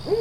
Hey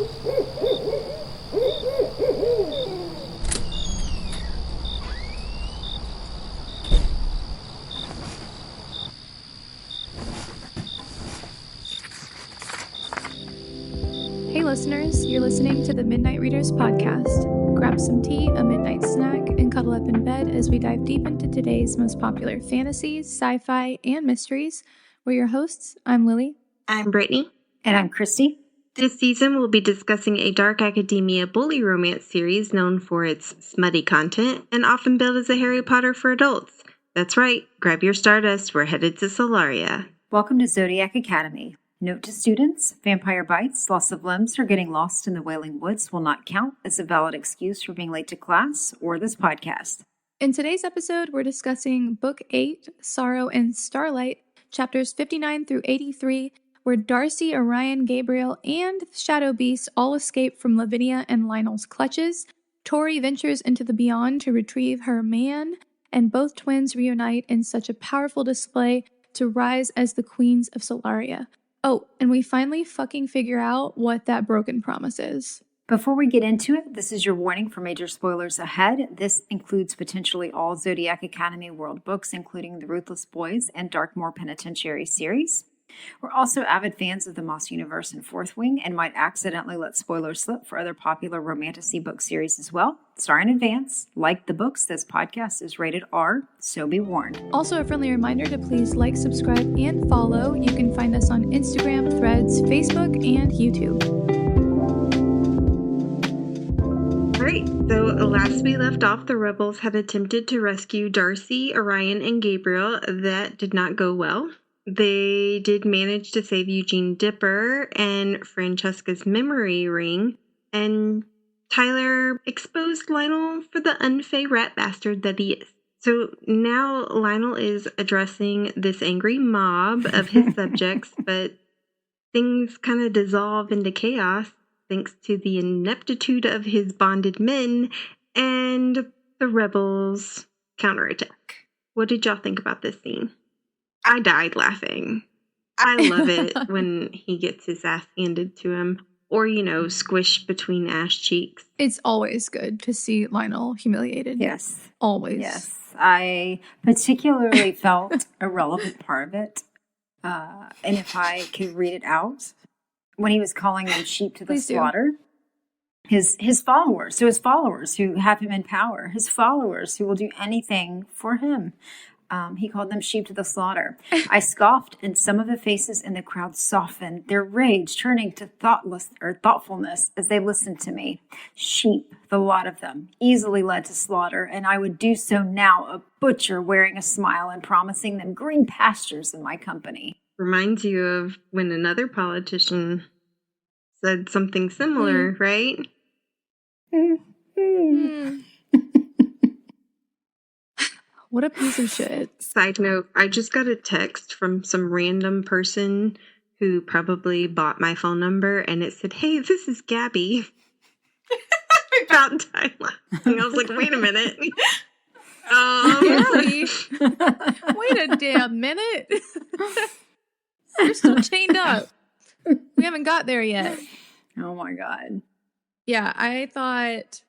listeners, you're listening to the Midnight Readers podcast. Grab some tea, a midnight snack, and cuddle up in bed as we dive deep into today's most popular fantasies, sci-fi, and mysteries. We're your hosts. I'm Lily. I'm Brittany. And I'm Christy. This season we'll be discussing a dark academia bully romance series known for its smutty content and often billed as a Harry Potter for adults. That's right, grab your Stardust, we're headed to Solaria. Welcome to Zodiac Academy. Note to students, vampire bites, loss of limbs, or getting lost in the Wailing Woods will not count as a valid excuse for being late to class or this podcast. In today's episode, we're discussing Book 8, Sorrow and Starlight, chapters 59 through 83, where Darcy, Orion, Gabriel, and Shadow Beast all escape from Lavinia and Lionel's clutches. Tory ventures into the beyond to retrieve her man, and both twins reunite in such a powerful display to rise as the queens of Solaria. Oh, and we finally fucking figure out what that broken promise is. Before we get into it, this is your warning for major spoilers ahead. This includes potentially all Zodiac Academy World books, including the Ruthless Boys and Darkmoor Penitentiary series. We're also avid fans of the Moss Universe and Fourth Wing and might accidentally let spoilers slip for other popular romantasy book series as well. Sorry in advance. Like the books, this podcast is rated R, so be warned. Also, a friendly reminder to please like, subscribe, and follow. You can find us on Instagram, Threads, Facebook, and YouTube. Alright, so last we left off, the rebels had attempted to rescue Darcy, Orion, and Gabriel. That did not go well. They did manage to save Eugene Dipper and Francesca's memory ring, and Tyler exposed Lionel for the unfey rat bastard that he is. So now Lionel is addressing this angry mob of his subjects, but things kind of dissolve into chaos thanks to the ineptitude of his bonded men and the rebels' counterattack. What did y'all think about this scene? I died laughing. I love it when he gets his ass handed to him. Or, squished between ass cheeks. It's always good to see Lionel humiliated. Yes. Always. Yes. I particularly felt a relevant part of it. And if I could read it out, when he was calling them sheep to the slaughter, his followers, so his followers who have him in power, his followers who will do anything for him. He called them sheep to the slaughter. I scoffed, and some of the faces in the crowd softened, their rage turning to thoughtfulness as they listened to me. Sheep, the lot of them, easily led to slaughter, and I would do so now, a butcher wearing a smile and promising them green pastures in my company. Reminds you of when another politician said something similar, right? What a piece of shit. Side note, I just got a text from some random person who probably bought my phone number, and it said, "Hey, this is Gabby." I found Tyler. And I was like, wait a minute. Gabby? Wait a damn minute. You're still chained up. We haven't got there yet. Oh my God. Yeah, I thought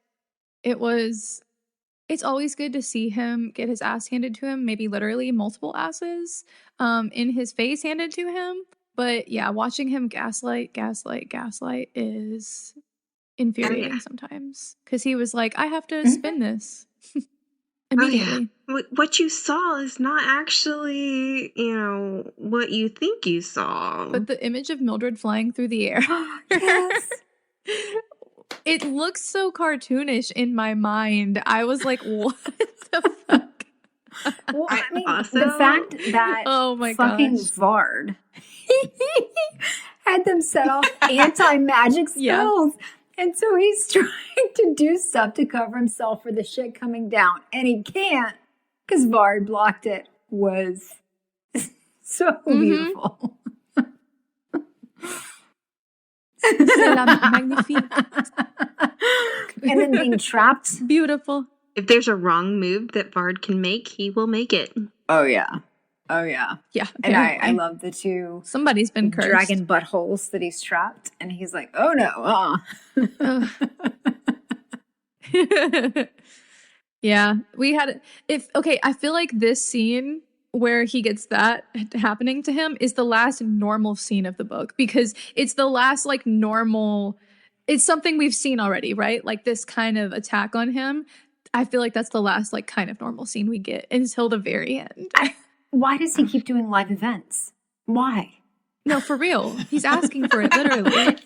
it's always good to see him get his ass handed to him, maybe literally multiple asses in his face handed to him. But yeah, watching him gaslight is infuriating sometimes. Because he was like, I have to spin this immediately. Oh, yeah. What you saw is not actually, what you think you saw. But the image of Mildred flying through the air. Yes. It looks so cartoonish in my mind. I was like, what the fuck? Well, I mean, the fact that fucking Vard had them set off anti-magic spells. Yeah. And so he's trying to do stuff to cover himself for the shit coming down. And he can't because Vard blocked it. Was so beautiful. Magnifique. And then being trapped. Beautiful. If there's a wrong move that Vard can make, he will make it. Oh, yeah. Oh, yeah. Yeah. And Apparently. I love the two Somebody's been cursed. dragon buttholes that he's trapped. And he's like, oh, no. Yeah. I feel like this scene where he gets that happening to him is the last normal scene of the book, because it's the last like normal, it's something we've seen already, right? Like this kind of attack on him. I feel like that's the last like kind of normal scene we get until the very end. Why does he keep doing live events? Why? No, for real. He's asking for it, literally.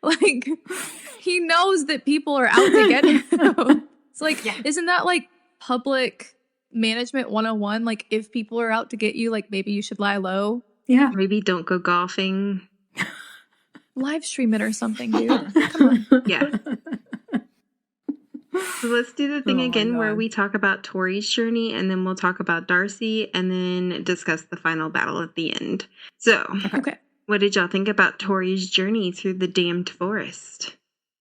Like, he knows that people are out to get him. It's like, Isn't that like public management 101? Like, if people are out to get you, like, maybe you should lie low. Yeah. Maybe don't go golfing. Live stream it or something, dude. Come on. Yeah. So let's do the thing again where we talk about Tory's journey, and then we'll talk about Darcy, and then discuss the final battle at the end. So, Okay. What did y'all think about Tory's journey through the damned forest?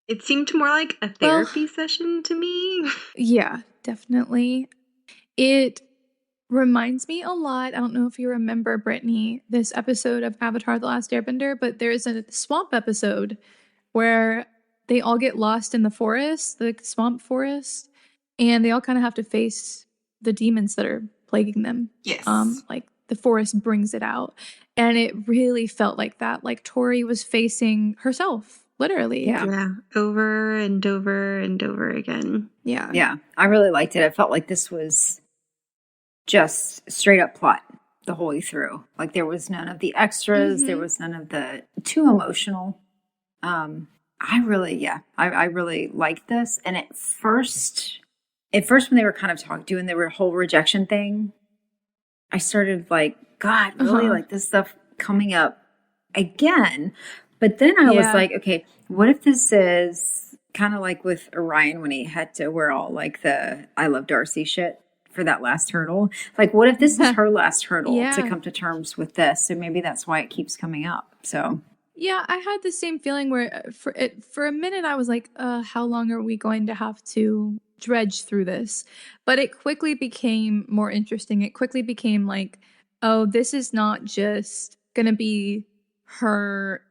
It seemed more like a therapy session to me. Yeah, definitely. It reminds me a lot. I don't know if you remember, Brittany, this episode of Avatar: The Last Airbender, but there's a swamp episode where they all get lost in the forest, the swamp forest, and they all kind of have to face the demons that are plaguing them. Yes. Like the forest brings it out. And it really felt like that. Like Tory was facing herself, literally. Yeah. Over and over and over again. Yeah. Yeah. I really liked it. I felt like this was just straight up plot the whole way through. Like there was none of the extras. There was none of the too emotional. I really liked this. And at first when they were kind of doing the whole rejection thing, I started like, God, really like this stuff coming up again. But then I was like, okay, what if this is kind of like with Orion when he had to wear all like the I love Darcy shit for that last hurdle? Like, what if this is her last hurdle to come to terms with this? So maybe that's why it keeps coming up. So yeah, I had the same feeling where for a minute I was like, how long are we going to have to dredge through this? But it quickly became more interesting. It quickly became like, oh, this is not just going to be her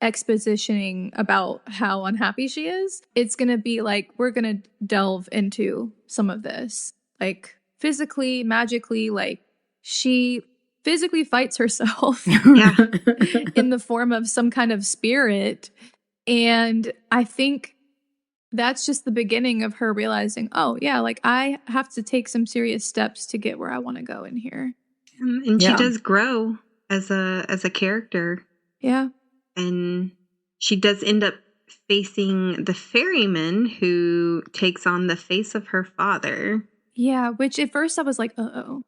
expositioning about how unhappy she is. It's going to be like, we're going to delve into some of this. Like physically, magically, like she physically fights herself in the form of some kind of spirit. And I think that's just the beginning of her realizing, oh, yeah, like I have to take some serious steps to get where I want to go in here. And she does grow as a character. Yeah. And she does end up facing the ferryman who takes on the face of her father. Yeah, which at first I was like, uh-oh.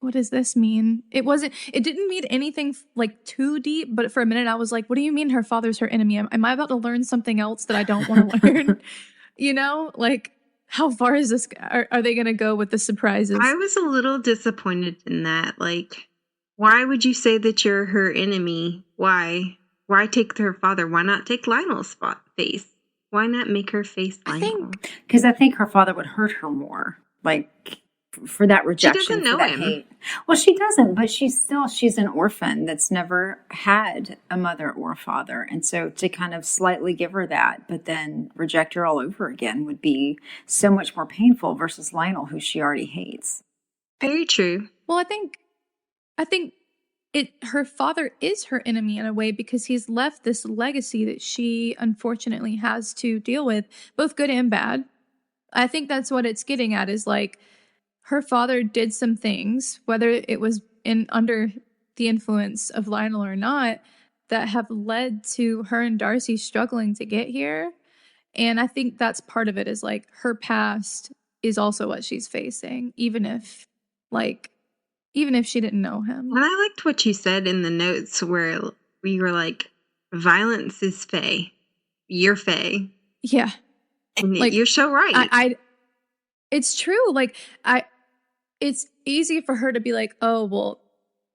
What does this mean? It didn't mean anything like too deep, but for a minute I was like, what do you mean her father's her enemy? Am I about to learn something else that I don't want to learn? You know, like how far is this? Are they going to go with the surprises? I was a little disappointed in that. Like, why would you say that you're her enemy? Why? Why take her father? Why not take Lionel's face? Why not make her face Lionel? Because I think her father would hurt her more. Like, for that rejection, she doesn't know him. Hate. Well, she doesn't, but she's an orphan that's never had a mother or a father. And so to kind of slightly give her that, but then reject her all over again would be so much more painful versus Lionel, who she already hates. Very true. Well, I think her father is her enemy in a way because he's left this legacy that she unfortunately has to deal with, both good and bad. I think that's what it's getting at, is like, her father did some things, whether it was under the influence of Lionel or not, that have led to her and Darcy struggling to get here. And I think that's part of it, is like her past is also what she's facing, even if she didn't know him. And I liked what you said in the notes where you were like, violence is Fae. You're Fae. Yeah. And like, you're so right. It's true. Like, it's easy for her to be like, oh, well,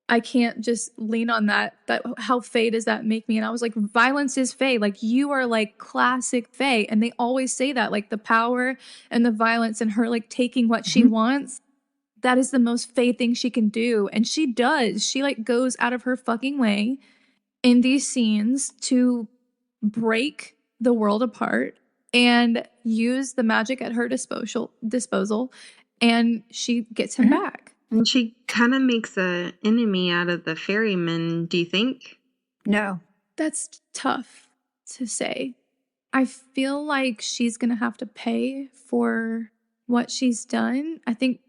I can't just lean on that how Fae does that make me? And I was like, violence is Fae. Like, you are like classic Fae. And they always say that, like the power and the violence and her like taking what she wants. that is the most Faye thing she can do. And she does. She like goes out of her fucking way in these scenes to break the world apart and use the magic at her disposal, and she gets him back. And she kind of makes an enemy out of the ferryman, do you think? No. That's tough to say. I feel like she's going to have to pay for what she's done. I think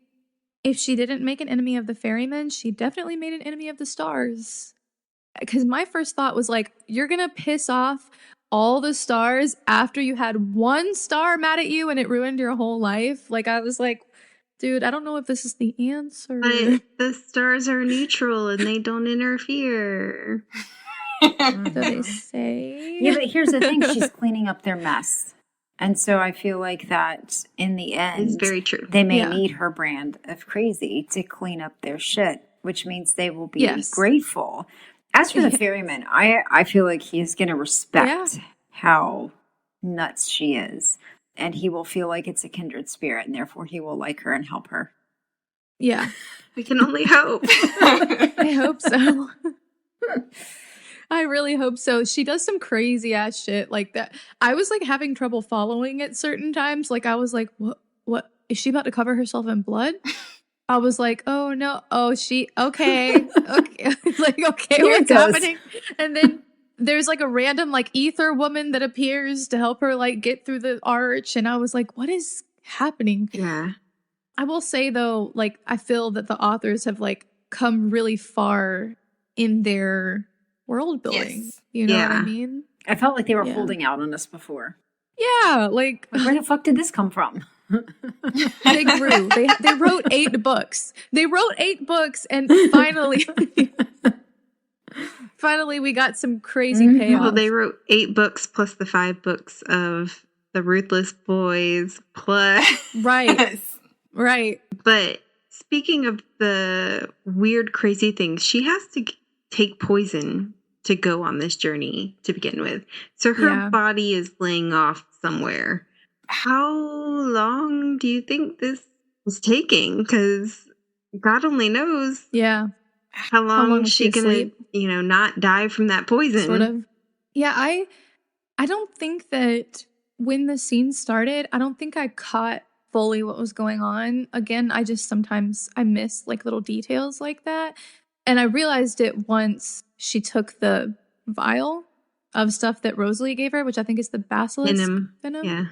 if she didn't make an enemy of the ferryman, she definitely made an enemy of the stars. Because my first thought was like, you're going to piss off all the stars after you had one star mad at you and it ruined your whole life? Like, I was like, dude, I don't know if this is the answer. But the stars are neutral and they don't interfere. So they say. Yeah, but here's the thing. She's cleaning up their mess. And so I feel like that in the end, it's very true. They may need her brand of crazy to clean up their shit, which means they will be grateful. As for the ferryman, I feel like he's going to respect how nuts she is. And he will feel like it's a kindred spirit, and therefore he will like her and help her. Yeah. We can only hope. I hope so. I really hope so. She does some crazy ass shit like that. I was like having trouble following at certain times. Like I was like, what? Is she about to cover herself in blood? I was like, oh no. Oh, okay. Like, okay, Here what's happening? And then there's like a random like ether woman that appears to help her like get through the arch. And I was like, what is happening? Yeah. I will say though, like, I feel that the authors have like come really far in their world building. Yes. You know what I mean? I felt like they were holding out on us before. Yeah, like where the fuck did this come from? They grew. They wrote 8 books. They wrote 8 books, and finally we got some crazy payoff. Well, they wrote 8 books plus the 5 books of the Ruthless Boys plus right. But speaking of the weird, crazy things, she has to take poison to go on this journey to begin with. So her body is laying off somewhere. How long do you think this is taking? Because God only knows. Yeah. How long is she gonna, not die from that poison? Sort of. Yeah, I don't think that when the scene started, I don't think I caught fully what was going on. Again, I just sometimes I miss like little details like that. And I realized it once she took the vial of stuff that Rosalie gave her, which I think is the basilisk venom. Yeah.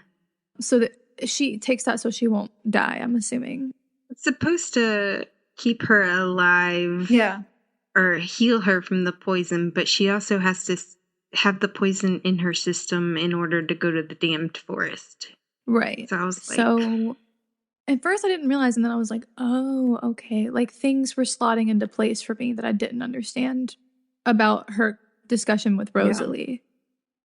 So that she takes that so she won't die, I'm assuming. It's supposed to keep her alive. Yeah. Or heal her from the poison, but she also has to have the poison in her system in order to go to the damned forest. Right. So I was like... So at first I didn't realize, and then I was like, oh, okay. Like things were slotting into place for me that I didn't understand about her discussion with Rosalie. Yeah.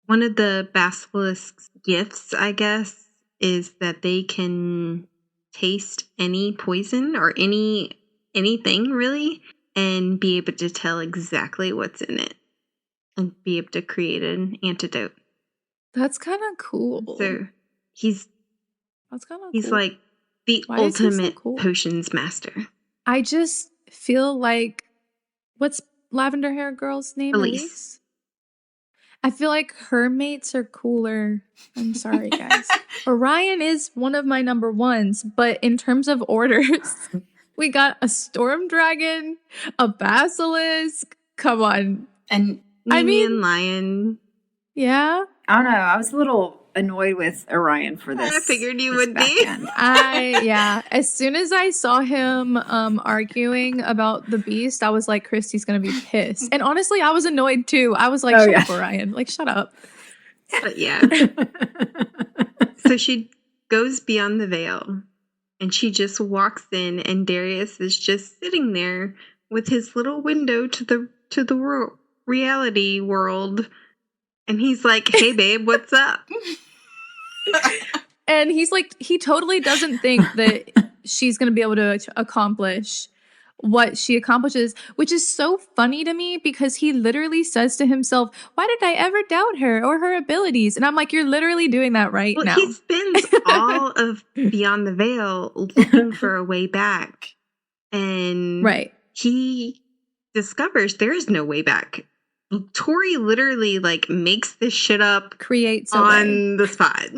One of the basilisk's gifts, I guess, is that they can taste any poison or anything really and be able to tell exactly what's in it and be able to create an antidote. That's kind of cool. So he's like the ultimate potions master. I just feel like, what's lavender hair girl's name? Elise. I feel like her mates are cooler. I'm sorry, guys. Orion is one of my number ones, but in terms of orders, we got a storm dragon, a basilisk. Come on. And Nemean lion. Yeah. I don't know. I was a little annoyed with Orion for this. I figured you would be. As soon as I saw him arguing about the beast, I was like, Christy's gonna be pissed. And honestly, I was annoyed too. I was like, shut up, Orion. Like, shut up. But yeah. So she goes beyond the veil and she just walks in, and Darius is just sitting there with his little window to the reality world. And he's like, hey babe, what's up? And he's like, he totally doesn't think that she's going to be able to accomplish what she accomplishes, which is so funny to me because he literally says to himself, why did I ever doubt her or her abilities? And I'm like, you're literally doing that right now. He spends all of Beyond the Veil looking for a way back And he discovers there is no way back. Tory literally like makes this shit up, creates on the spot.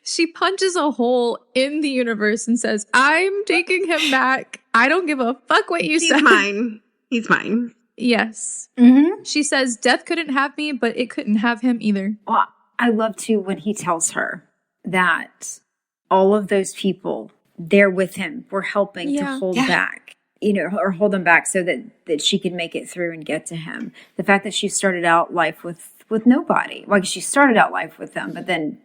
She punches a hole in the universe and says, "I'm taking him back. I don't give a fuck what you said. He's mine. He's mine." Yes. Mm-hmm. She says, "Death couldn't have me, but it couldn't have him either." Well, I love too when he tells her that all of those people there with him were helping to hold back, or hold them back so that she could make it through and get to him. The fact that she started out life with nobody. Like she started out life with them, but then,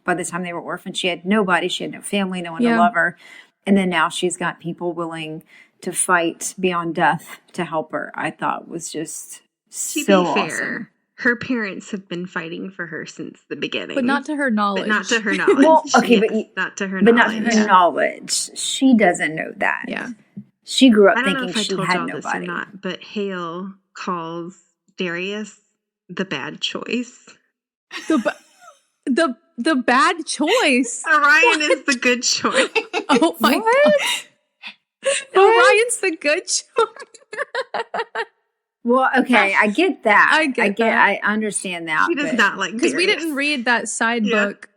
by the time they were orphans, she had nobody. She had no family, no one to love her. And then now she's got people willing to fight beyond death to help her. I thought was just so awesome. Her parents have been fighting for her since the beginning. But not to her knowledge. Well, okay, yes, not to her knowledge. She doesn't know that. Yeah. She grew up thinking she had nobody. I don't know if I told y'all this or not, but Hale calls Darius the bad choice. The bad choice. Orion is the good choice. Oh my God. Orion's the good choice. Well, okay, I get that. I understand that. She does not like because we didn't read that side book.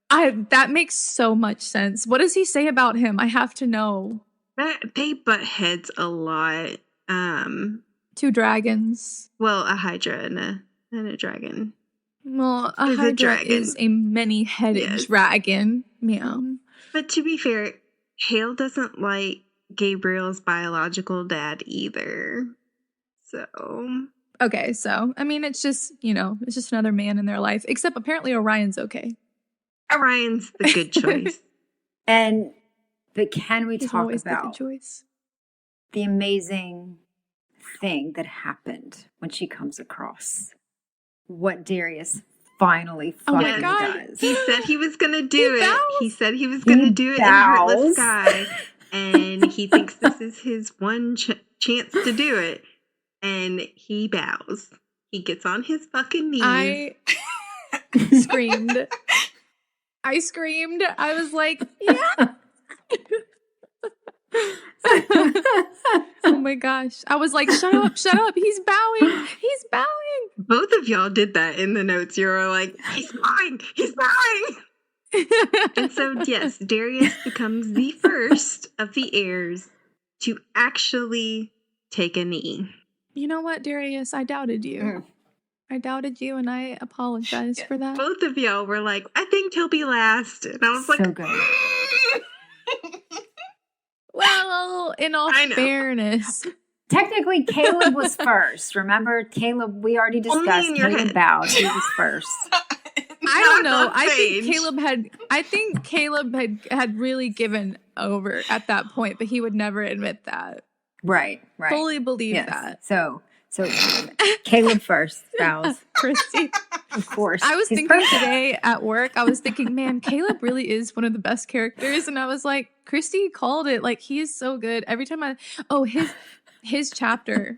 That makes so much sense. What does he say about him? I have to know. They butt heads a lot. 2 dragons. Well, a Hydra and a dragon. Well, a Hydra is a many-headed dragon. Meow. But to be fair, Hale doesn't like Gabriel's biological dad either. So. Okay, so, I mean, it's just, it's just another man in their life. Except apparently Orion's okay. Orion's the good choice. But can we talk about the amazing thing that happened when she comes across what Darius finally fucking does? He said he was going to do it. He said he was going to do it in Heartless Sky. And he thinks this is his one chance to do it. And he bows. He gets on his fucking knees. I screamed. I was like, yeah. Oh my gosh. I was like, shut up. He's bowing. Both of y'all did that in the notes. You were like, he's bowing. And so, yes, Darius becomes the first of the heirs to actually take a knee. You know what, Darius? I doubted you. I doubted you, and I apologize for that. Both of y'all were like, I think he'll be last. And I was like, so good. Well, in all fairness. Technically, Caleb was first. Remember, Caleb, we already discussed Caleb bowed. He was first. I don't know. I think Caleb had really given over at that point, but he would never admit that. Right. Fully believe that. So Caleb first bows. Christy. Of course. I was thinking today at work, man, Caleb really is one of the best characters. And I was like, Christy called it. Like, he is so good. Every time his chapters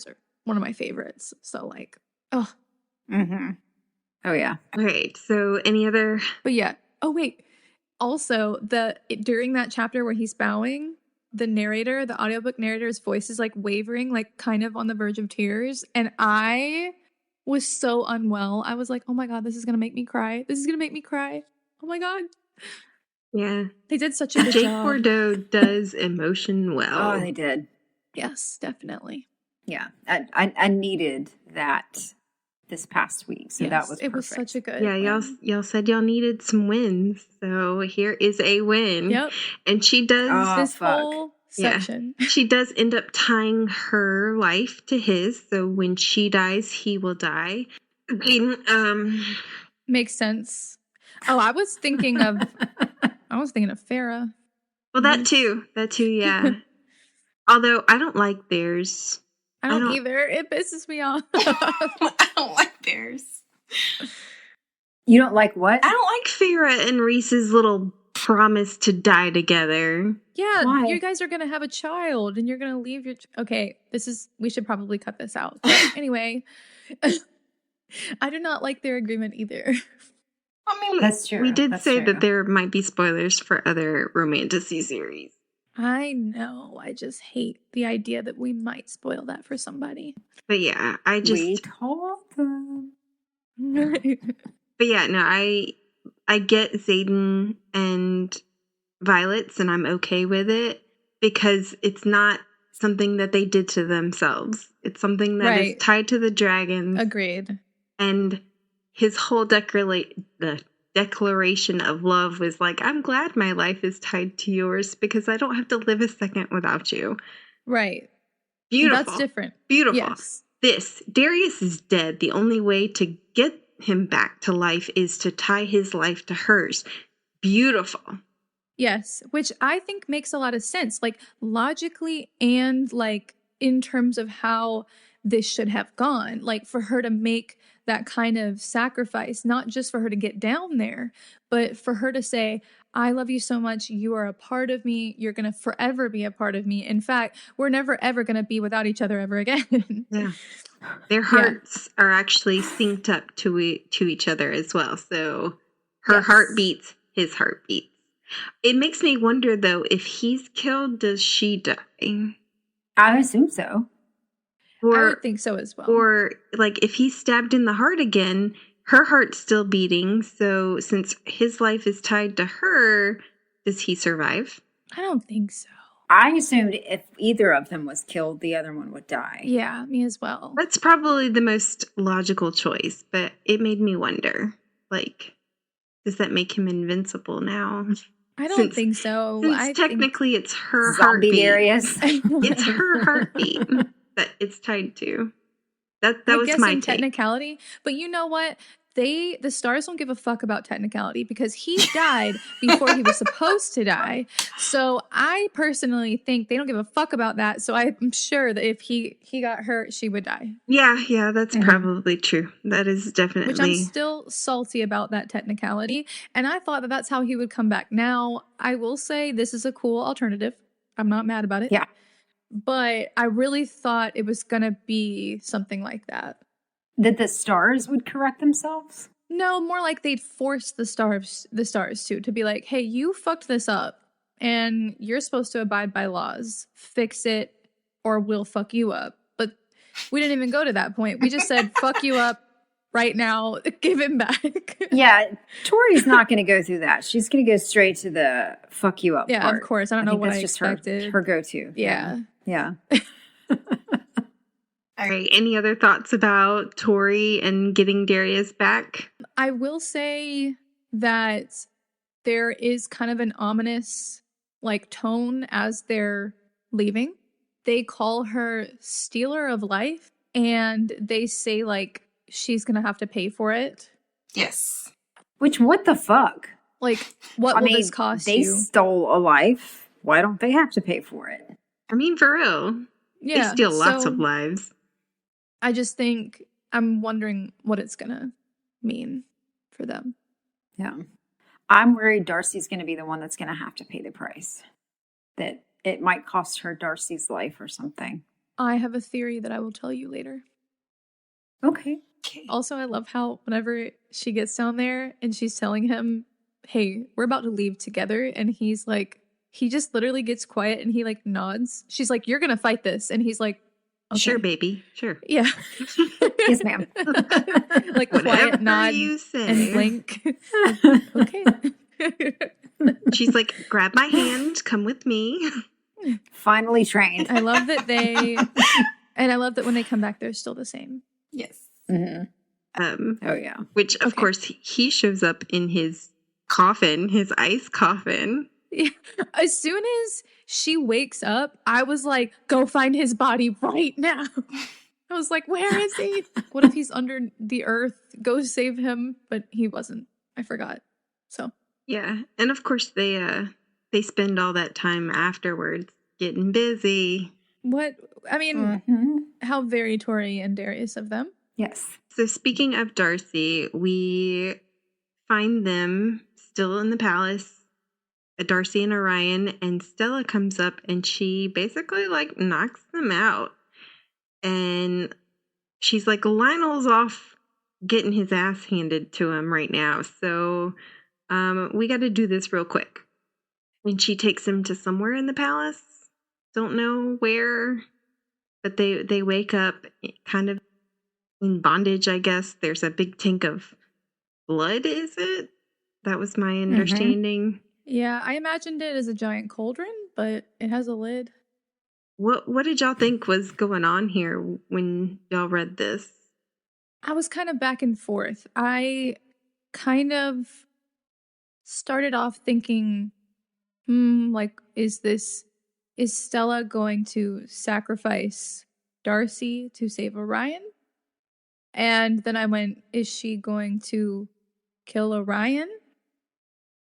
are one of my favorites. So like, oh. Mm-hmm. Oh yeah. Great. So any other? But yeah. Oh wait. Also, during that chapter where he's bowing, the audiobook narrator's voice is like wavering, like kind of on the verge of tears. And I was so unwell. I was like, oh my God, this is going to make me cry. Oh my God. Yeah. They did such a good job. Jake Bordeaux does emotion well. Oh, they did. Yes, definitely. Yeah. I needed that this past week. So that was perfect. It was such a good win. Y'all said y'all needed some wins. So here is a win. Yep. And she does this whole section. Yeah. She does end up tying her life to his. So when she dies, he will die. Makes sense. Oh, I was thinking of Farrah. Well, that too, yeah. Although I don't like theirs. I don't either. It pisses me off. I don't like theirs. You don't like what? I don't like Farrah and Reese's little promise to die together. Yeah, why? You guys are going to have a child and you're going to leave your... Okay, we should probably cut this out. But anyway, I do not like their agreement either. I mean, That's true. We did That's say true. that there might be spoilers for other romantasy series. I know. I just hate the idea that we might spoil that for somebody. But yeah, We told them. But yeah, no, I get Xaden and Violet's, and I'm okay with it because it's not something that they did to themselves. It's something that is tied to the dragons. Agreed. And his whole the declaration of love was like, I'm glad my life is tied to yours because I don't have to live a second without you. Right. Beautiful. That's different. Beautiful. Yes. Darius is dead. The only way to get him back to life is to tie his life to hers. Beautiful. Yes, which I think makes a lot of sense, like logically and like in terms of how this should have gone, like for her to make that kind of sacrifice, not just for her to get down there, but for her to say, I love you so much. You are a part of me. You're going to forever be a part of me. In fact, we're never, ever going to be without each other ever again. Yeah. Their hearts are actually synced up to each other as well. So her heart beats his heartbeat. It makes me wonder, though, if he's killed, does she die? I assume so. I would think so as well. Or, like, if he's stabbed in the heart again, her heart's still beating. So since his life is tied to her, does he survive? I don't think so. I assumed if either of them was killed, the other one would die. Yeah, me as well. That's probably the most logical choice, but it made me wonder, like, does that make him invincible now? I don't think so. Since technically it's her zombie heartbeat. Darius. It's her heartbeat that it's tied to. That was my take. Technicality, but you know what? The stars don't give a fuck about technicality because he died before he was supposed to die. So I personally think they don't give a fuck about that. So I'm sure that if he got hurt, she would die. Yeah, that's probably true. That is definitely. Which I'm still salty about that technicality. And I thought that that's how he would come back. Now, I will say this is a cool alternative. I'm not mad about it. Yeah. But I really thought it was going to be something like that. That the stars would correct themselves? No, more like they'd force the stars to be like, hey, you fucked this up and you're supposed to abide by laws. Fix it or we'll fuck you up. But we didn't even go to that point. We just said, fuck you up right now. Give him back. Yeah, Tori's not going to go through that. She's going to go straight to the fuck you up part. Of course. I don't know what I expected. Just her go-to. Yeah. All right. Any other thoughts about Tory and getting Darius back? I will say that there is kind of an ominous like tone as they're leaving. They call her Stealer of Life and they say like she's going to have to pay for it. Yes. Which, what the fuck? Like, what will this cost you? They stole a life. Why don't they have to pay for it? I mean, for real. Yeah. They steal lots of lives. I just think I'm wondering what it's going to mean for them. Yeah. I'm worried Darcy's going to be the one that's going to have to pay the price. That it might cost her Darcy's life or something. I have a theory that I will tell you later. Okay. Also, I love how whenever she gets down there and she's telling him, hey, we're about to leave together. And he's like, he just literally gets quiet and he like nods. She's like, you're going to fight this. And he's like, okay. Sure, baby. Sure. Yeah. Yes, ma'am. Like quiet nod and blink. Okay. She's like, grab my hand, come with me. Finally trained. I love that and I love that when they come back, they're still the same. Yes. Mm-hmm. Oh yeah. Which of course he shows up in his coffin, his ice coffin. Yeah. As soon as she wakes up, I was like, go find his body right now. I was like, where is he? What if he's under the earth? Go save him. But he wasn't. I forgot. So. Yeah. And of course they spend all that time afterwards getting busy. What? I mean, how very Tory and Darius of them. Yes. So speaking of Darcy, we find them still in the palace. Darcy and Orion, and Stella comes up and she basically like knocks them out. And she's like, Lionel's off getting his ass handed to him right now. So we got to do this real quick. And she takes him to somewhere in the palace. Don't know where, but they wake up kind of in bondage, I guess. There's a big tank of blood, is it? That was my understanding. Yeah, I imagined it as a giant cauldron, but it has a lid. What did y'all think was going on here when y'all read this? I was kind of back and forth. I kind of started off thinking, like, is Stella going to sacrifice Darcy to save Orion? And then I went, is she going to kill Orion?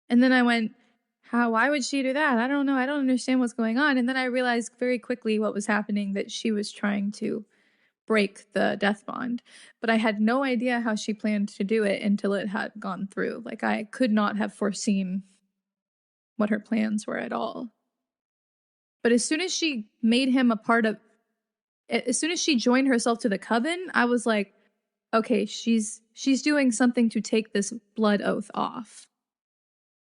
And then I went, why would she do that? I don't know. I don't understand what's going on. And then I realized very quickly what was happening, that she was trying to break the death bond. But I had no idea how she planned to do it until it had gone through. Like, I could not have foreseen what her plans were at all. But as soon as she made him as soon as she joined herself to the coven, I was like, okay, she's doing something to take this blood oath off.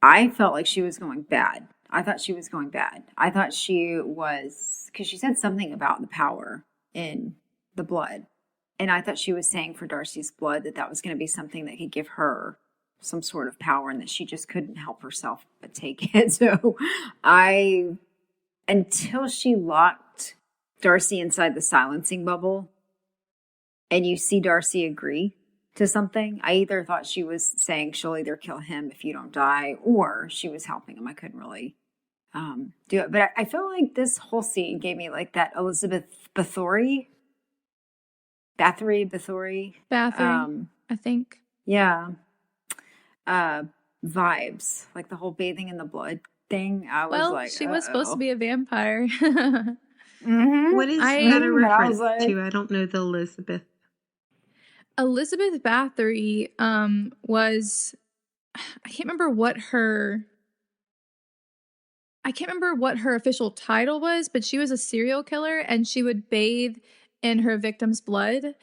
I felt like she was going bad. I thought she was going bad. I thought she was, because she said something about the power in the blood. And I thought she was saying for Darcy's blood that was going to be something that could give her some sort of power, and that she just couldn't help herself but take it. So until she locked Darcy inside the silencing bubble and you see Darcy agree to something, I either thought she was saying she'll either kill him if you don't die, or she was helping him. I couldn't really do it. But I feel like this whole scene gave me like that Elizabeth Bathory, I think. Yeah. Vibes. Like the whole bathing in the blood thing. I was like, she was supposed to be a vampire. What is that a reference to? I don't know the Elizabeth. Elizabeth Bathory was, I can't remember what her official title was, but she was a serial killer, and she would bathe in her victim's blood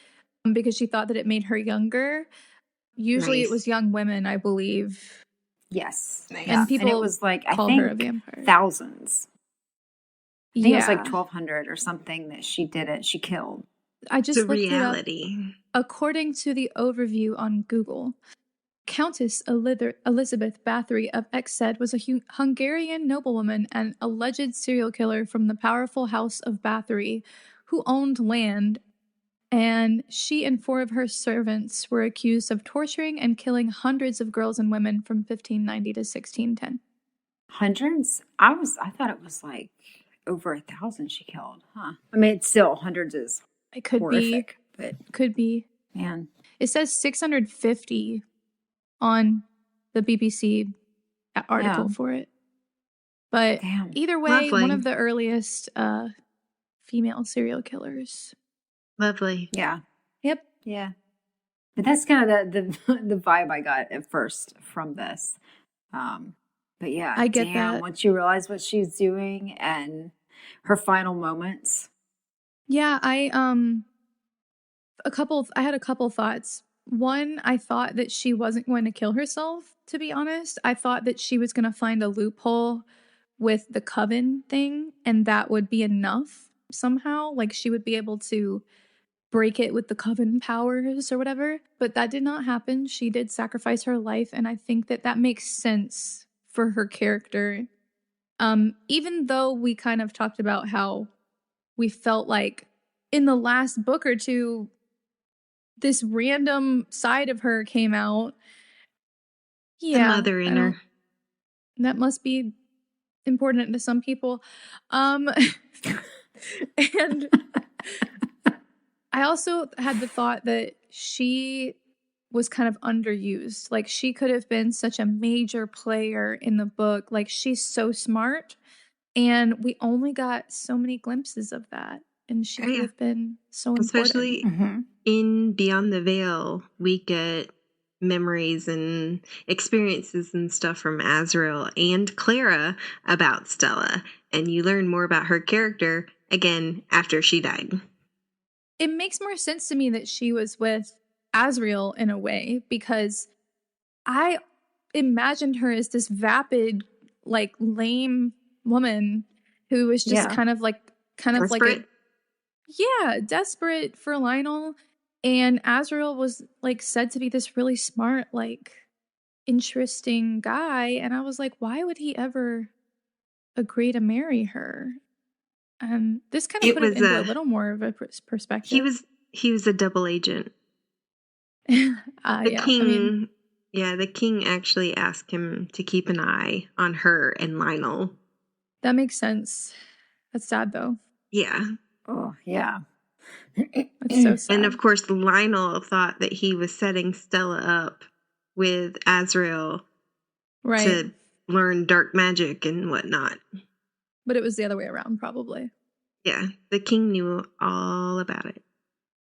because she thought that it made her younger. Usually it was young women, I believe. Yes. Nice. And people and it was like, I called think her a vampire. Thousands. I think it was like 1,200 or something that she did it. She killed. I just the looked reality. it up. According to the overview on Google, Countess Elizabeth Bathory of Exed was a Hungarian noblewoman and alleged serial killer from the powerful House of Bathory, who owned land, and she and 4 of her servants were accused of torturing and killing hundreds of girls and women from 1590 to 1610. Hundreds? I thought it was like over 1,000 she killed. Huh. I mean, it's still hundreds is it could horrific, be. But could be. Man. It says 650 on the BBC article for it. But either way, one of the earliest female serial killers. Lovely. Yeah. Yep. Yeah. But that's kind of the vibe I got at first from this. But yeah, I get that. Once you realize what she's doing and her final moments. Yeah, I had a couple thoughts. One, I thought that she wasn't going to kill herself, to be honest. I thought that she was going to find a loophole with the coven thing, and that would be enough somehow. Like, she would be able to break it with the coven powers or whatever. But that did not happen. She did sacrifice her life, and I think that makes sense for her character. Even though we kind of talked about how we felt like in the last book or two, this random side of her came out. Yeah. The mother in her. That must be important to some people. And I also had the thought that she was kind of underused. Like, she could have been such a major player in the book. Like, she's so smart, and we only got so many glimpses of that. And she could have been so important. Especially in Beyond the Veil, we get memories and experiences and stuff from Azrael and Clara about Stella. And you learn more about her character, again, after she died. It makes more sense to me that she was with Asriel in a way, because I imagined her as this vapid, like lame woman who was just kind of like desperate for Lionel. And Asriel was like said to be this really smart, like interesting guy, and I was like, why would he ever agree to marry her? And this kind of put it into a little more of a perspective. He was a double agent. The king actually asked him to keep an eye on her and Lionel. That makes sense. That's sad though. Yeah. Oh, yeah. That's so sad. And of course, Lionel thought that he was setting Stella up with Asriel to learn dark magic and whatnot. But it was the other way around, probably. Yeah, the king knew all about it.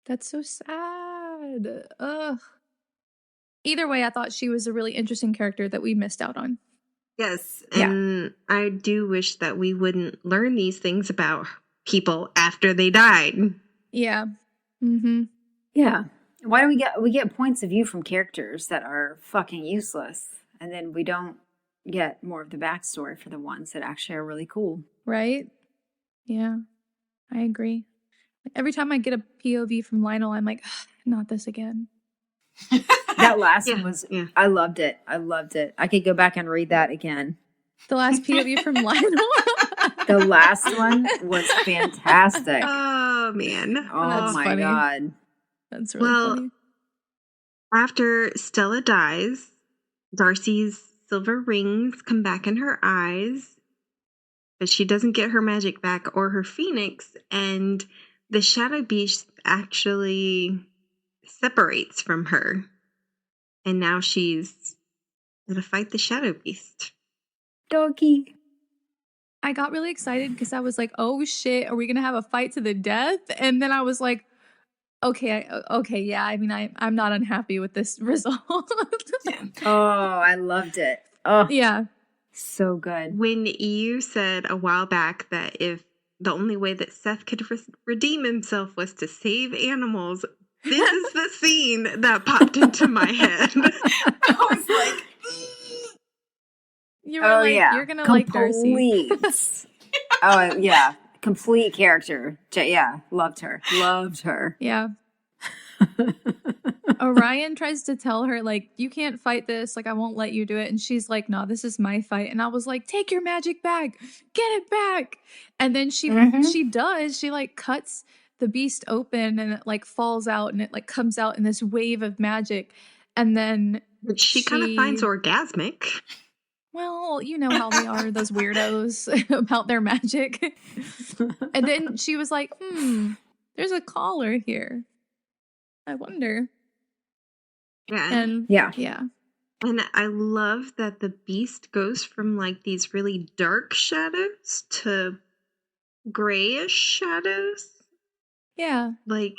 That's so sad. Ugh. Either way, I thought she was a really interesting character that we missed out on. Yes, and I do wish that we wouldn't learn these things about people after they died. Yeah. Mm-hmm. Yeah. Why do we get points of view from characters that are fucking useless, and then we don't get more of the backstory for the ones that actually are really cool? Right? Yeah, I agree. Every time I get a POV from Lionel, I'm like, not this again. That last one was, I loved it. I could go back and read that again. The last POV from Lionel? The last one was fantastic. Oh, man. Oh, my God. That's really funny. After Stella dies, Darcy's silver rings come back in her eyes, but she doesn't get her magic back or her phoenix, and the shadow beast actually separates from her, and now she's gonna fight the shadow beast. Doggy. I got really excited because I was like, oh shit, are we gonna have a fight to the death? And then I was like, okay, yeah, I mean, I'm not unhappy with this result. Oh, I loved it. Oh, yeah. So good. When you said a while back that if the only way that Seth could redeem himself was to save animals, this is the scene that popped into my head. I was like, you were you're gonna like Darcy. Oh yeah, complete character. Yeah, loved her. Yeah. Orion tries to tell her, like, you can't fight this, like, I won't let you do it. And she's like, no, this is my fight. And I was like, take your magic back, get it back. And then she does. She like cuts the beast open and it like falls out and it like comes out in this wave of magic. And then she kind of finds orgasmic. Well, you know how they are, those weirdos about their magic. And then she was like, there's a collar here. I wonder. Yeah. And yeah. And I love that the beast goes from like these really dark shadows to grayish shadows. Yeah. Like,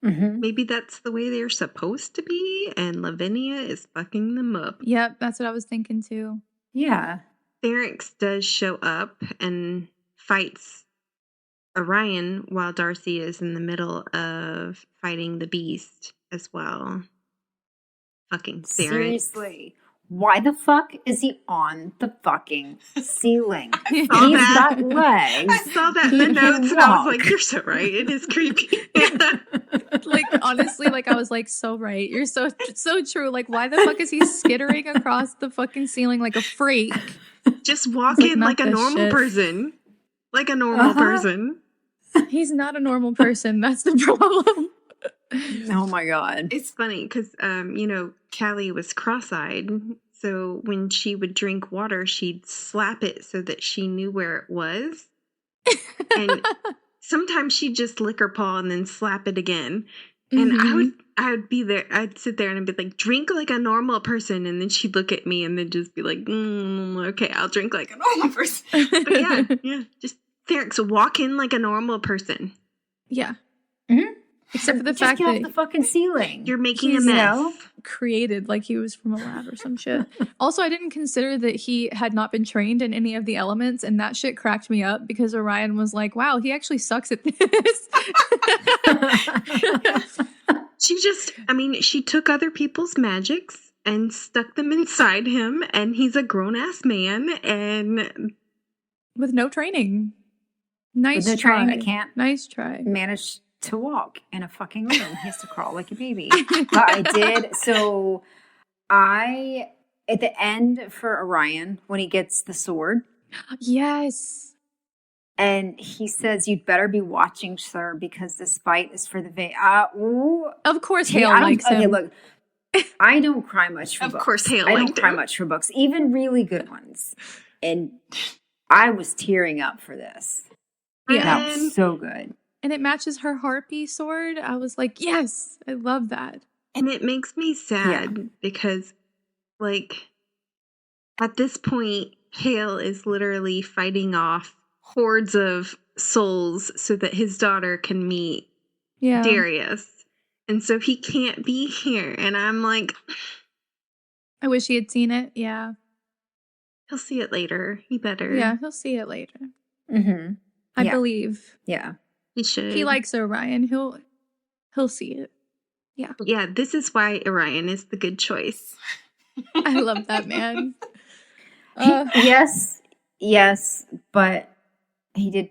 maybe that's the way they're supposed to be, and Lavinia is fucking them up. Yep, that's what I was thinking too. Yeah. Ferrex does show up and fights Orion while Darcy is in the middle of fighting the beast as well. Fucking Ferrex. Seriously. Why the fuck is he on the fucking ceiling? He's got legs. I saw that in the notes and I was like, you're so right. It is creepy. Like, honestly, like, I was like, so right. You're so true. Like, why the fuck is he skittering across the fucking ceiling like a freak? Just walking like a normal person. Like a normal person. He's not a normal person. That's the problem. Oh my God. It's funny because, Callie was cross-eyed. So when she would drink water, she'd slap it so that she knew where it was. And sometimes she'd just lick her paw and then slap it again. And I would be there. I'd sit there and I'd be like, drink like a normal person. And then she'd look at me and then just be like, okay, I'll drink like a normal person. But yeah. Just Ferrex, walk in like a normal person. Yeah. Mm-hmm. Except for the just fact get that off the fucking ceiling. You're making a mess. Created like he was from a lab or some shit. Also, I didn't consider that he had not been trained in any of the elements, and that shit cracked me up because Orion was like, wow, he actually sucks at this. She took other people's magics and stuck them inside him, and he's a grown-ass man, and... With no training. Nice With no try. training, he can't nice try. manage to walk in a fucking room. He has to crawl like a baby. But I did, so at the end for Orion, when he gets the sword. Yes. And he says, "You'd better be watching, sir, because this fight is for the Of course, Hale likes him. Okay, look, I don't cry much for books. Of course, Hale I liked don't cry him. much for books, even really good ones. And I was tearing up for this. Yeah. That was so good. And it matches her harpy sword. I was like, yes, I love that. And it makes me sad because, like, at this point, Hale is literally fighting off hordes of souls so that his daughter can meet Darius. And so he can't be here. And I'm like... I wish he had seen it. Yeah. He'll see it later. He better. Yeah, he'll see it later. Mm-hmm. I believe. Yeah. He should. He likes Orion. He'll see it. Yeah. Yeah, this is why Orion is the good choice. I love that man. Yes, but he did,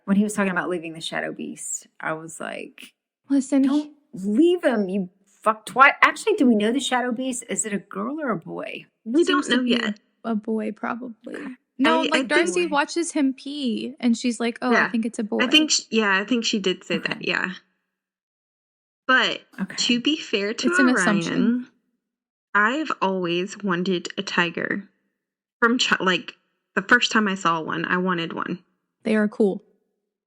when he was talking about leaving the Shadow Beast, I was like, listen, don't leave him, you fuck twat. Actually, do we know the Shadow Beast? Is it a girl or a boy? We don't know yet. A boy, probably. No, Darcy watches him pee, and she's like, I think it's a boy. I think she did say that, yeah. But to be fair to Orion, assumption. I've always wanted a tiger. From the first time I saw one, I wanted one. They are cool.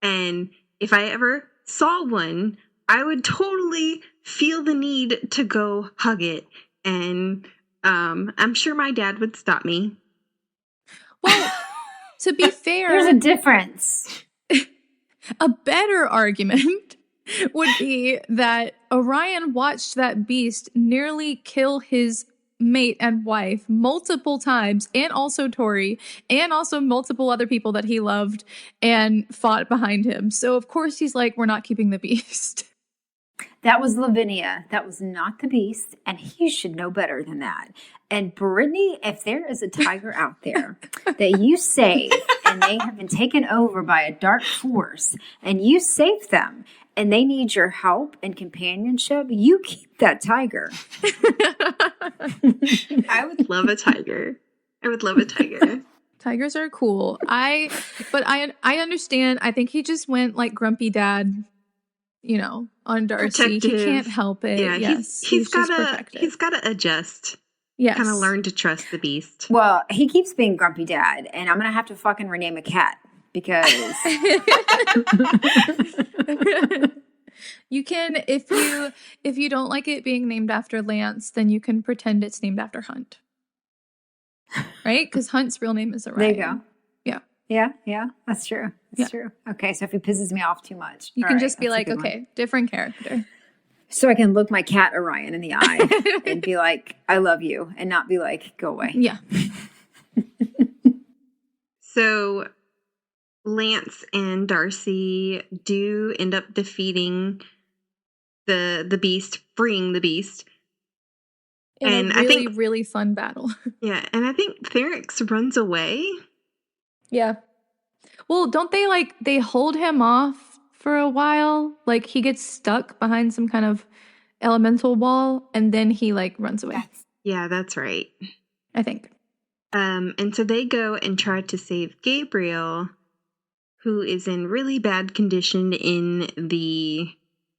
And if I ever saw one, I would totally feel the need to go hug it. And I'm sure my dad would stop me. Well, to be fair, there's a difference. A better argument would be that Orion watched that beast nearly kill his mate and wife multiple times, and also Tory, and also multiple other people that he loved and fought behind him. So of course he's like, we're not keeping the beast. That was Lavinia. That was not the beast, and he should know better than that. And Brittany, if there is a tiger out there that you save and they have been taken over by a dark force and you save them and they need your help and companionship, you keep that tiger. I would love a tiger. Tigers are cool. I understand. I think he just went like grumpy dad, on Darcy. Protective. He can't help it. Yeah, yes, he's gotta adjust. Yes. Kind of learn to trust the beast. Well, he keeps being grumpy dad, and I'm gonna have to fucking rename a cat because you can, if you don't like it being named after Lance, then you can pretend it's named after Hunt. Right? Because Hunt's real name is Orion. There you go. Yeah. Yeah, that's true. That's true. Okay, so if he pisses me off too much, you can just be like, okay, different character. So I can look my cat Orion in the eye and be like, I love you, and not be like, go away. Yeah. So Lance and Darcy do end up defeating the beast, freeing the beast. And I think really fun battle. Yeah, and I think Ferrix runs away. Yeah. Well, don't they hold him off for a while? Like he gets stuck behind some kind of elemental wall and then he runs away. Yeah, that's right. I think. And so they go and try to save Gabriel, who is in really bad condition in the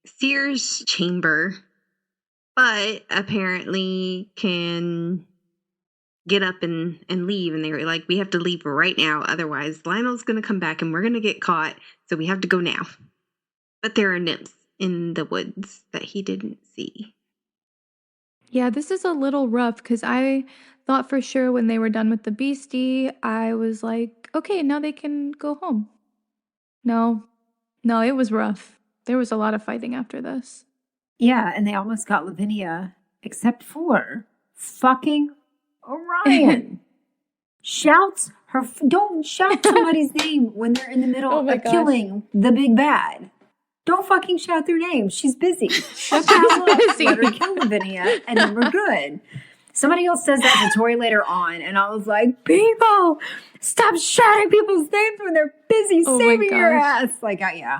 Sears chamber, but apparently can get up and leave. And they were like, we have to leave right now. Otherwise, Lionel's going to come back and we're going to get caught. So we have to go now. But there are nymphs in the woods that he didn't see. Yeah, this is a little rough because I thought for sure when they were done with the beastie, I was like, okay, now they can go home. No, it was rough. There was a lot of fighting after this. Yeah, and they almost got Lavinia, except for fucking Orion. Don't shout somebody's name when they're in the middle of killing the big bad. Don't fucking shout their name. She's busy. Shut She's the hell up. busy. Let her kill Lavinia, and then we're good. Somebody else says that to Tory later on, and I was like, people, stop shouting people's names when they're busy saving your ass. Like, yeah.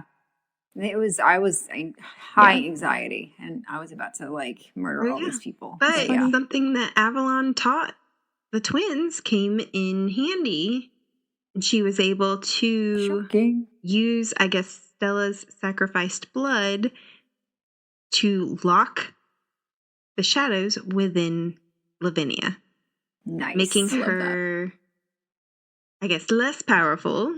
I was in high anxiety, and I was about to, like, murder all these people. But something that Avalon taught the twins came in handy. And she was able to use, I guess, Stella's sacrificed blood to lock the shadows within Lavinia. Nice. Making her, I guess, less powerful.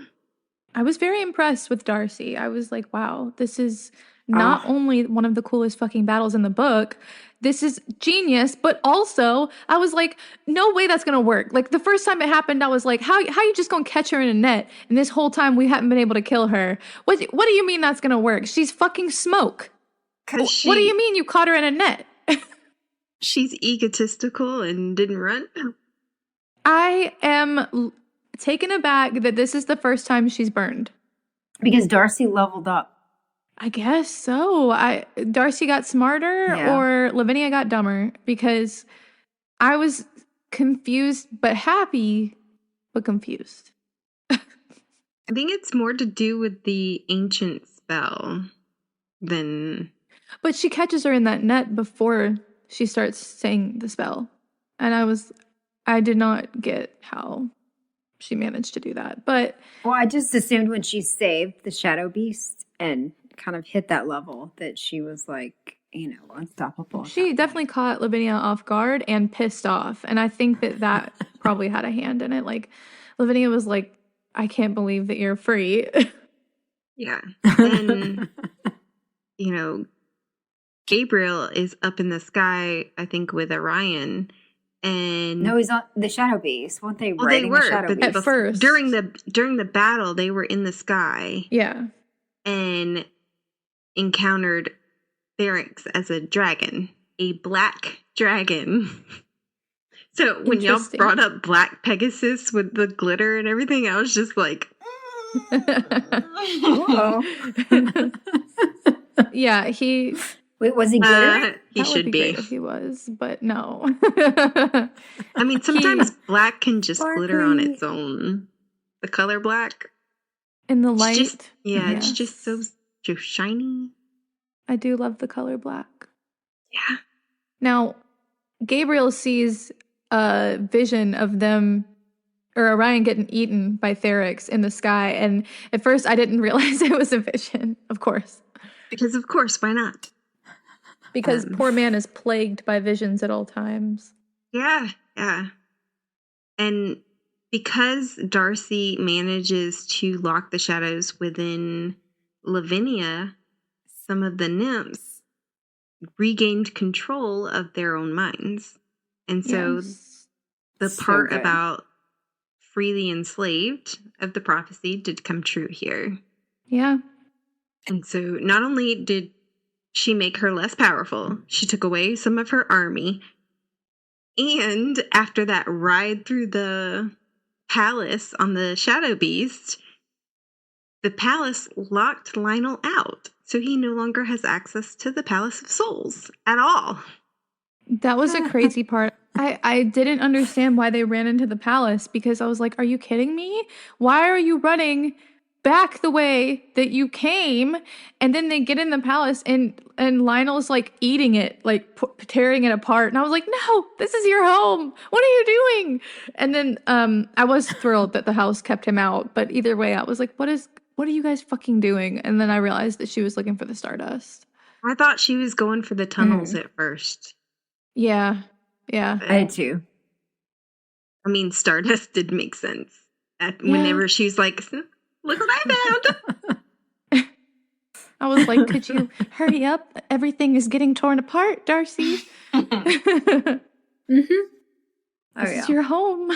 I was very impressed with Darcy. I was like, wow, this is not only one of the coolest fucking battles in the book, this is genius, but also I was like, no way that's going to work. Like the first time it happened, I was like, how you just going to catch her in a net? And this whole time we haven't been able to kill her. What do you mean that's going to work? She's fucking smoke. What do you mean you caught her in a net? She's egotistical and didn't run. I am taken aback that this is the first time she's burned. Because Darcy leveled up. I guess so. Darcy got smarter or Lavinia got dumber, because I was confused but happy but confused. I think it's more to do with the ancient spell than... But she catches her in that net before she starts saying the spell. And I did not get how she managed to do that. But well, I just assumed when she saved the Shadow Beast and kind of hit that level that she was like, unstoppable. She definitely caught Lavinia off guard and pissed off. And I think that probably had a hand in it. Like, Lavinia was like, I can't believe that you're free. Yeah. And, Gabriel is up in the sky, I think, with Orion. And no, he's on the Shadow Beast. Weren't they? Well, they were, the Shadow but Beast? At first, during the battle, they were in the sky. Yeah, and encountered Theryx as a dragon, a black dragon. So when y'all brought up Black Pegasus with the glitter and everything, I was just like, yeah, he. Wait, was he glittering? He should be. Great if he was, but no. I mean, sometimes black can just glitter on its own. The color black. In the light. It's just so shiny. I do love the color black. Yeah. Now, Gabriel sees a vision of them, or Orion getting eaten by Theryx in the sky, and at first I didn't realize it was a vision, of course. Because of course, why not? Because poor man is plagued by visions at all times. Yeah. And because Darcy manages to lock the shadows within Lavinia, some of the nymphs regained control of their own minds. And so the part about freely enslaved of the prophecy did come true here. Yeah. And so not only did she make her less powerful, she took away some of her army. And after that ride through the palace on the Shadow Beast, the palace locked Lionel out. So he no longer has access to the Palace of Souls at all. That was a crazy part. I didn't understand why they ran into the palace, because I was like, are you kidding me? Why are you running back the way that you came? And then they get in the palace and Lionel's like eating it, like tearing it apart. And I was like, no, this is your home. What are you doing? And then I was thrilled that the house kept him out. But either way, I was like, what are you guys fucking doing? And then I realized that she was looking for the Stardust. I thought she was going for the tunnels at first. Yeah. I did too. I mean, Stardust did make sense. Whenever she's like, look what I found. I was like, could you hurry up? Everything is getting torn apart, Darcy. Mm-hmm. This is your home.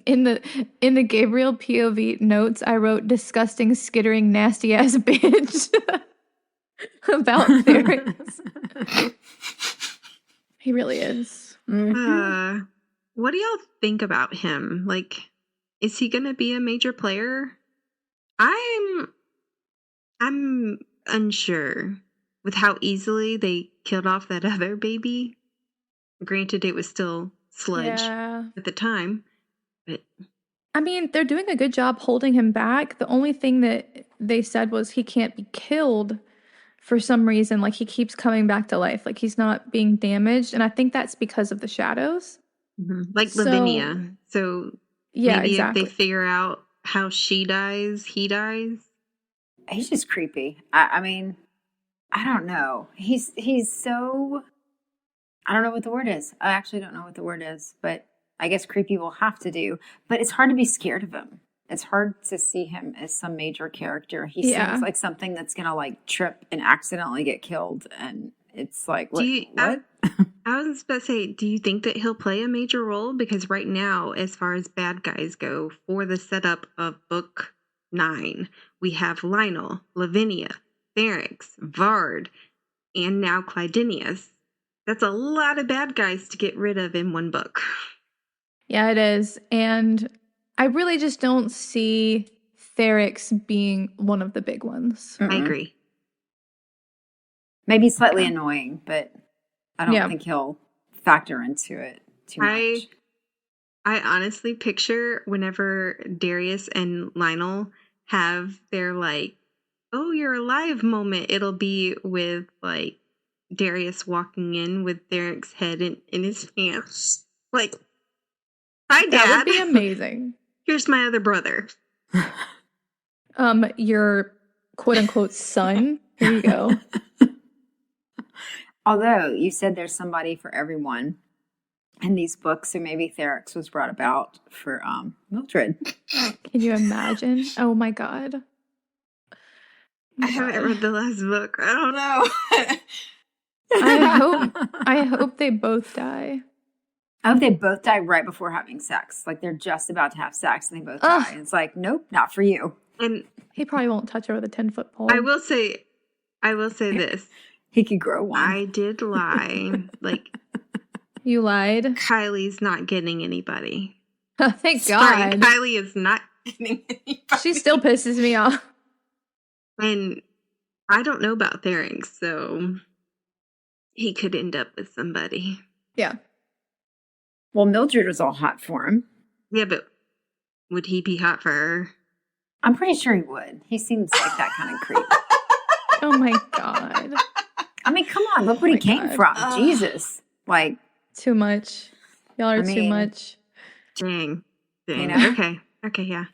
In the Gabriel POV notes, I wrote disgusting, skittering, nasty ass bitch about Theryx. He really is. Mm-hmm. What do y'all think about him? Like, is he gonna be a major player? I'm unsure with how easily they killed off that other baby. Granted, it was still sludge at the time, but I mean, they're doing a good job holding him back. The only thing that they said was he can't be killed for some reason. Like, he keeps coming back to life. Like, he's not being damaged. And I think that's because of the shadows. Like Lavinia. So yeah, maybe exactly. if they figure out how she dies, he dies. He's just creepy. I mean, I don't know. He's so, I don't know what the word is. I actually don't know what the word is, but I guess creepy will have to do. But it's hard to be scared of him. It's hard to see him as some major character. He seems like something that's going to like trip and accidentally get killed. And it's like, what? I was about to say, do you think that he'll play a major role? Because right now, as far as bad guys go, for the setup of book 9, we have Lionel, Lavinia, Ferrex, Vard, and now Clydenius. That's a lot of bad guys to get rid of in one book. Yeah, it is. And I really just don't see Ferrex being one of the big ones. I agree. Maybe slightly annoying, but I don't think he'll factor into it too much. I honestly picture whenever Darius and Lionel have their like, oh, you're alive moment, it'll be with like Darius walking in with Ferrex's head in his hands. Like, hi, Dad. That would be amazing. Here's my other brother. Your quote unquote son. Here you go. Although you said there's somebody for everyone in these books, so maybe Ferrex was brought about for Mildred. Can you imagine? Oh my God. I haven't read the last book. I don't know. I hope they both die. I hope they both die right before having sex. Like they're just about to have sex and they both die. And it's like, nope, not for you. And he probably won't touch her with a 10-foot pole. I will say this. He could grow one. I did lie. Like, you lied? Kylie's not getting anybody. Thank God. Kylie is not getting anybody. She still pisses me off. And I don't know about Ferrex, so he could end up with somebody. Yeah. Well, Mildred was all hot for him. Yeah, but would he be hot for her? I'm pretty sure he would. He seems like that kind of creep. Oh my God. I mean, come on. Look where he came from. Jesus. Like. Too much. Y'all are too much. Dang. You know? Okay, yeah.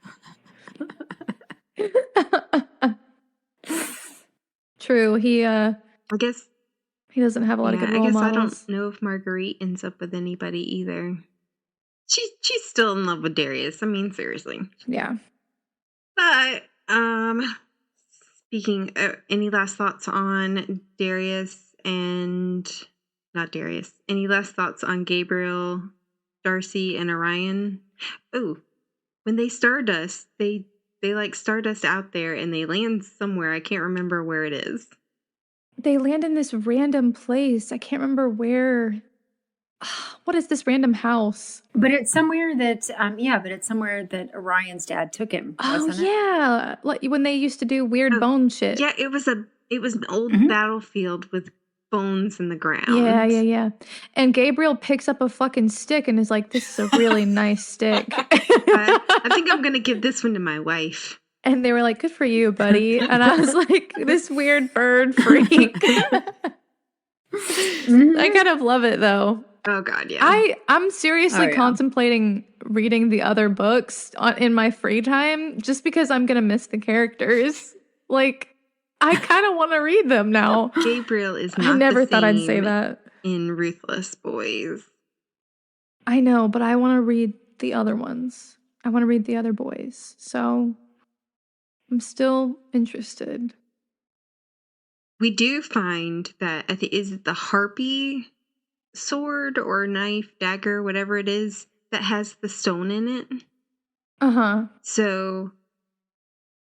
True. I guess he doesn't have a lot of good role models. I don't know if Marguerite ends up with anybody either. She's still in love with Darius. I mean, seriously. Yeah. But speaking, any last thoughts on Darius and not Darius? Any last thoughts on Gabriel, Darcy, and Orion? Oh, when they stardust, they like stardust out there and they land somewhere. I can't remember where it is. They land in this random place. I can't remember where. What is this random house? But it's somewhere that, it's somewhere that Orion's dad took him. Wasn't it? Yeah, like when they used to do weird bone shit. Yeah, it was an old battlefield with bones in the ground. Yeah. And Gabriel picks up a fucking stick and is like, "This is a really nice stick." I think I'm gonna give this one to my wife. And they were like, "Good for you, buddy." And I was like, "This weird bird freak." I kind of love it though. Oh God, yeah. I'm seriously contemplating reading the other books in my free time just because I'm gonna miss the characters. Like, I kind of want to read them now. Gabriel is not. I never thought I'd say that. In Ruthless Boys. I know, but I want to read the other ones. I want to read the other boys. So I'm still interested. We do find that I think is it the harpy sword or knife, dagger, whatever it is, that has the stone in it. Uh-huh. So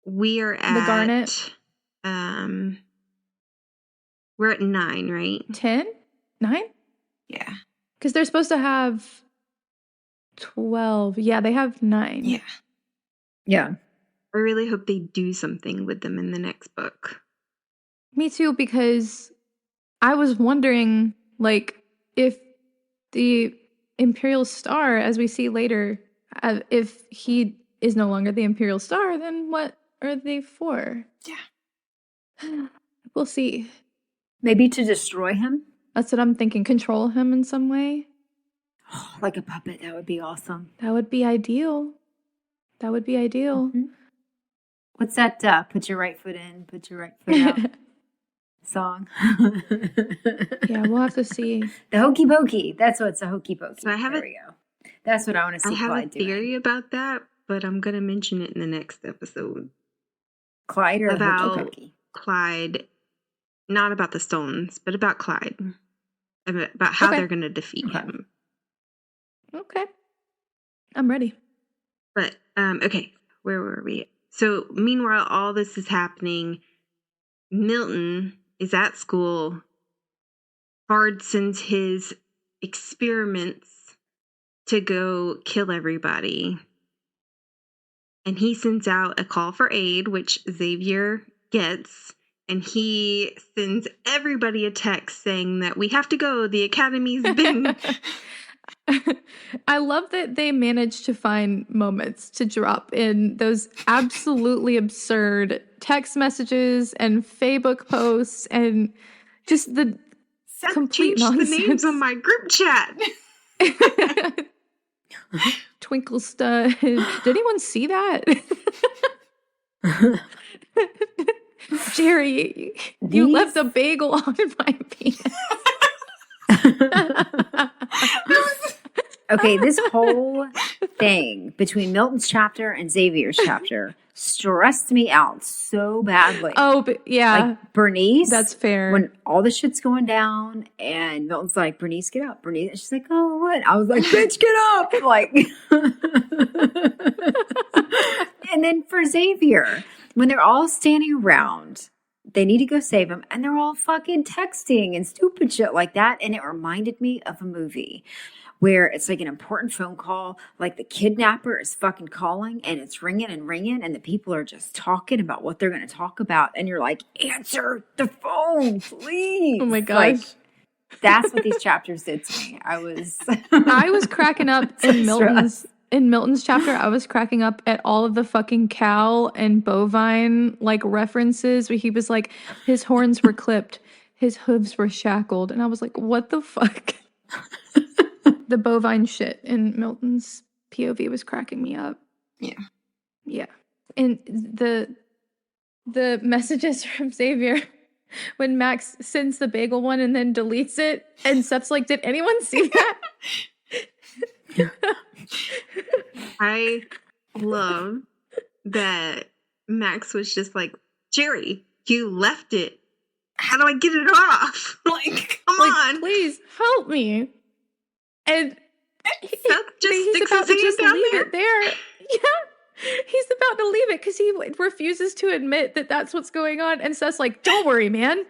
we are at the garnet. We're at 9, right? 10? 9? Yeah. Because they're supposed to have 12. Yeah, they have 9. Yeah. Yeah. I really hope they do something with them in the next book. Me too, because I was wondering, like, if the Imperial Star, as we see later, if he is no longer the Imperial Star, then what are they for? Yeah. We'll see. Maybe to destroy him? That's what I'm thinking. Control him in some way. Like a puppet. That would be awesome. That would be ideal. That would be ideal. Mm-hmm. What's that? Put your right foot in, put your right foot out song. Yeah, we'll have to see. The Hokey Pokey. That's what's a Hokey Pokey. So There we go. That's what I want to see I have Clyde a theory doing. about that, but I'm going to mention it in the next episode. Clyde or about Hokey Pokey? Clyde, not about the stones, but about Clyde. About how they're going to defeat him. Okay. I'm ready. But, okay, where were we? So, meanwhile, all this is happening. Milton is at school. Bard sends his experiments to go kill everybody. And he sends out a call for aid, which Xavier gets. And he sends everybody a text saying that we have to go. The academy's been... I love that they managed to find moments to drop in those absolutely absurd text messages and Facebook posts and just the Seth complete changed nonsense. the names on my group chat. Twinkle stud. Did anyone see that? Jerry, you left a bagel on my penis. Okay, this whole thing between Milton's chapter and Xavier's chapter stressed me out so badly. Oh, but yeah. Like Bernice. That's fair. When all the shit's going down and Milton's like, Bernice, get up. Bernice. And she's like, oh, what? I was like, bitch, get up. Like, and then for Xavier, when they're all standing around, they need to go save him. And they're all fucking texting and stupid shit like that. And it reminded me of a movie where it's like an important phone call, like the kidnapper is fucking calling and it's ringing and the people are just talking about what they're going to talk about. And you're like, answer the phone, please. Oh my gosh. Like, that's what these chapters did to me. I was cracking up in Milton's chapter. I was cracking up at all of the fucking cow and bovine like references where he was like, his horns were clipped, his hooves were shackled. And I was like, what the fuck? The bovine shit in Milton's POV was cracking me up. Yeah. Yeah. And the messages from Xavier when Max sends the bagel one and then deletes it and Seth's like, did anyone see that? I love that Max was just like, Jerry, you left it. How do I get it off? Like, come on. Please help me. And Seth just he's sticks about his to just hand down leave there. it there. Yeah. He's about to leave it because he refuses to admit that that's what's going on. And Seth's like, don't worry, man.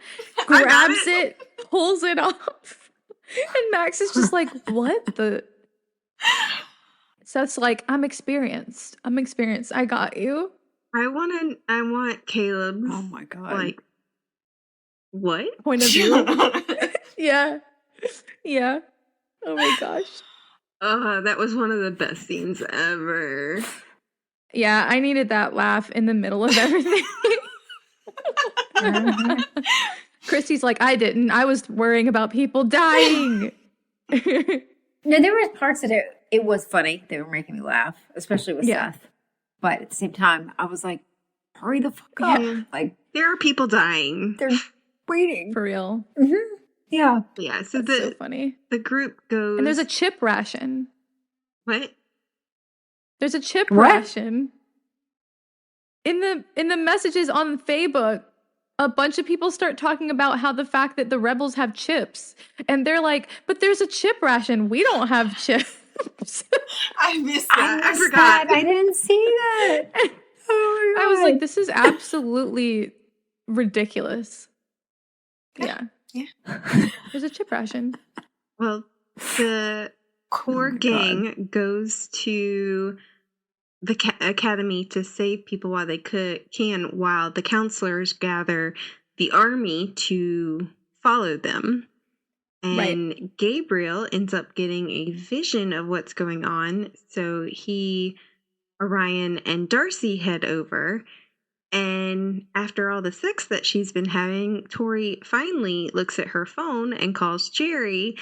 Grabs it, pulls it off. And Max is just like, what the? Seth's like, I'm experienced. I got you. I want Caleb's. oh my God. Like, what? Point of view. Yeah. Yeah. Oh my gosh. That was one of the best scenes ever. Yeah, I needed that laugh in the middle of everything. Christy's like, I didn't. I was worrying about people dying. No, there were parts that it was funny. They were making me laugh, especially with Seth. But at the same time, I was like, hurry the fuck up. Yeah. Like, there are people dying. they're waiting. For real. Mm-hmm. Yeah. Yeah, so That's so funny. the group goes... And there's a chip ration. What? There's a chip ration. In the messages on Facebook, a bunch of people start talking about how the fact that the rebels have chips. And they're like, but there's a chip ration. We don't have chips. I missed that. I forgot. I didn't see that. Oh my God. I was like, this is absolutely ridiculous. Yeah. Yeah. There's a chip ration. Well, the core gang goes to the academy to save people while they can, while the counselors gather the army to follow them. And Right. Gabriel ends up getting a vision of what's going on. So Orion, and Darcy head over. And after all the sex that she's been having, Tory finally looks at her phone and calls Jerry.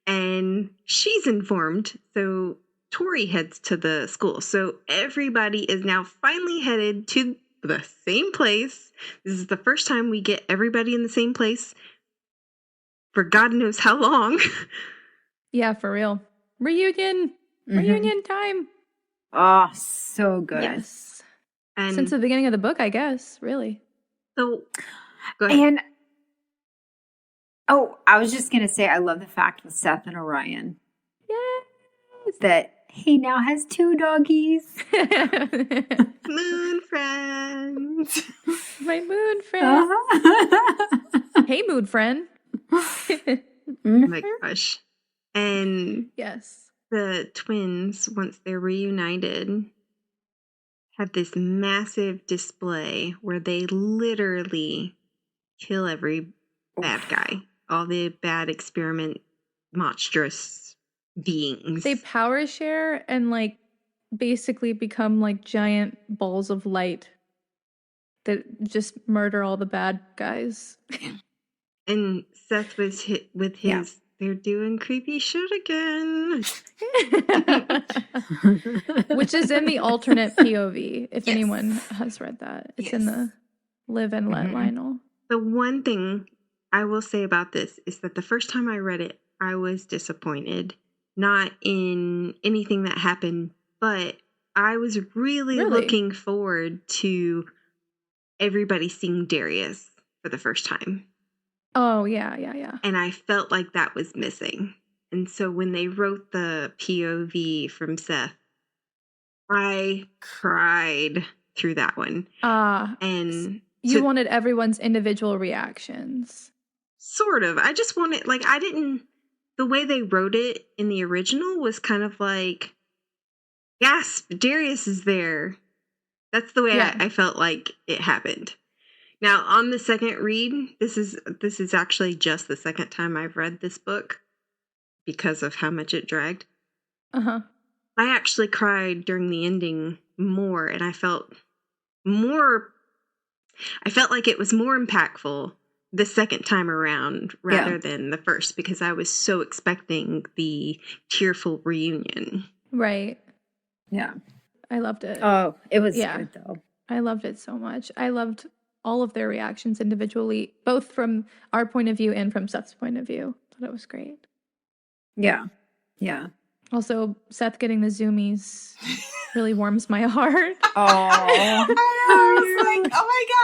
And she's informed. So Tory heads to the school. So everybody is now finally headed to the same place. This is the first time we get everybody in the same place for God knows how long. Yeah, for real. Reunion time. Oh, so good. Yes. And since the beginning of the book, I guess, really. So, go ahead. And I was just gonna say, I love the fact with Seth and Orion that he now has 2 doggies. Moon friends. My moon friend. Hey, moon friend. Oh my gosh. And yes, the twins, once they're reunited, have this massive display where they literally kill every bad guy, all the bad experiment monstrous beings. they power share and like basically become like giant balls of light that just murder all the bad guys. And Seth was hit with his, they're doing creepy shit again. Which is in the alternate POV, if anyone has read that. It's in the Live and Let Lionel. The one thing I will say about this is that the first time I read it, I was disappointed. Not in anything that happened, but I was really looking forward to everybody seeing Darius for the first time. Oh, yeah. And I felt like that was missing. And so when they wrote the POV from Seth, I cried through that one. And you wanted everyone's individual reactions. Sort of. I just wanted, like, the way they wrote it in the original was kind of like, gasp, Darius is there. That's the way I felt like it happened. Now, on the second read, this is actually just the second time I've read this book because of how much it dragged. I actually cried during the ending more, and I felt like it was more impactful the second time around rather than the first, because I was so expecting the tearful reunion. Right. Yeah. I loved it. Oh, it was good though. I loved it so much. I loved all of their reactions individually, both from our point of view and from Seth's point of view. I thought it was great. Yeah. Also, Seth getting the zoomies really warms my heart. I was like, oh my God.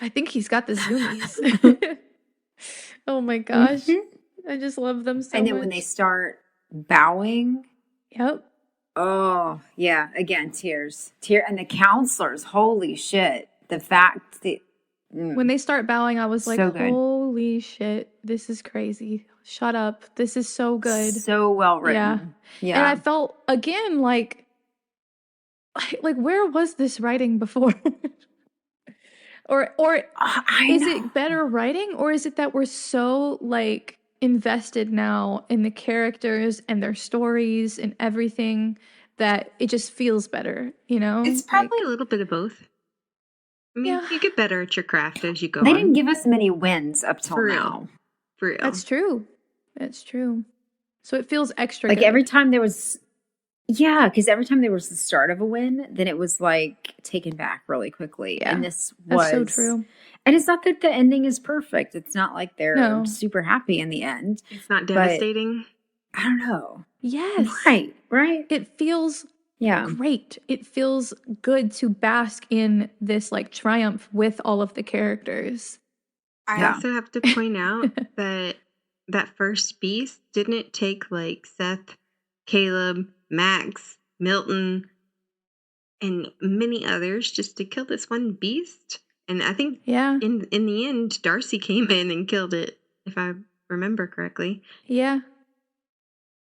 I think he's got the zoomies. Oh my gosh. I just love them so much. And then when they start bowing. Yep. Oh, yeah. Again, tears. And the counselors, holy shit. The fact that... When they start bowing, I was like, so good. Holy shit, this is crazy. Shut up. This is so good. So well written. Yeah. And I felt, again, like where was this writing before? or is it better writing? Or is it that we're so, like, invested now in the characters and their stories and everything that it just feels better, you know? It's probably a little bit of both. I mean, you get better at your craft as you go on. They didn't give us many wins up till now. For real. That's true. So it feels extra like good. every time there was... Yeah, because every time there was the start of a win, then it was like taken back really quickly. Yeah, and this was so true. And it's not that the ending is perfect. It's not like they're super happy in the end. It's not devastating. I don't know. Yes. Right. It feels great. It feels good to bask in this like triumph with all of the characters. I also have to point out that first beast didn't take like Seth, Caleb, Max, Milton, and many others just to kill this one beast. And I think in the end, Darcy came in and killed it, if I remember correctly. Yeah.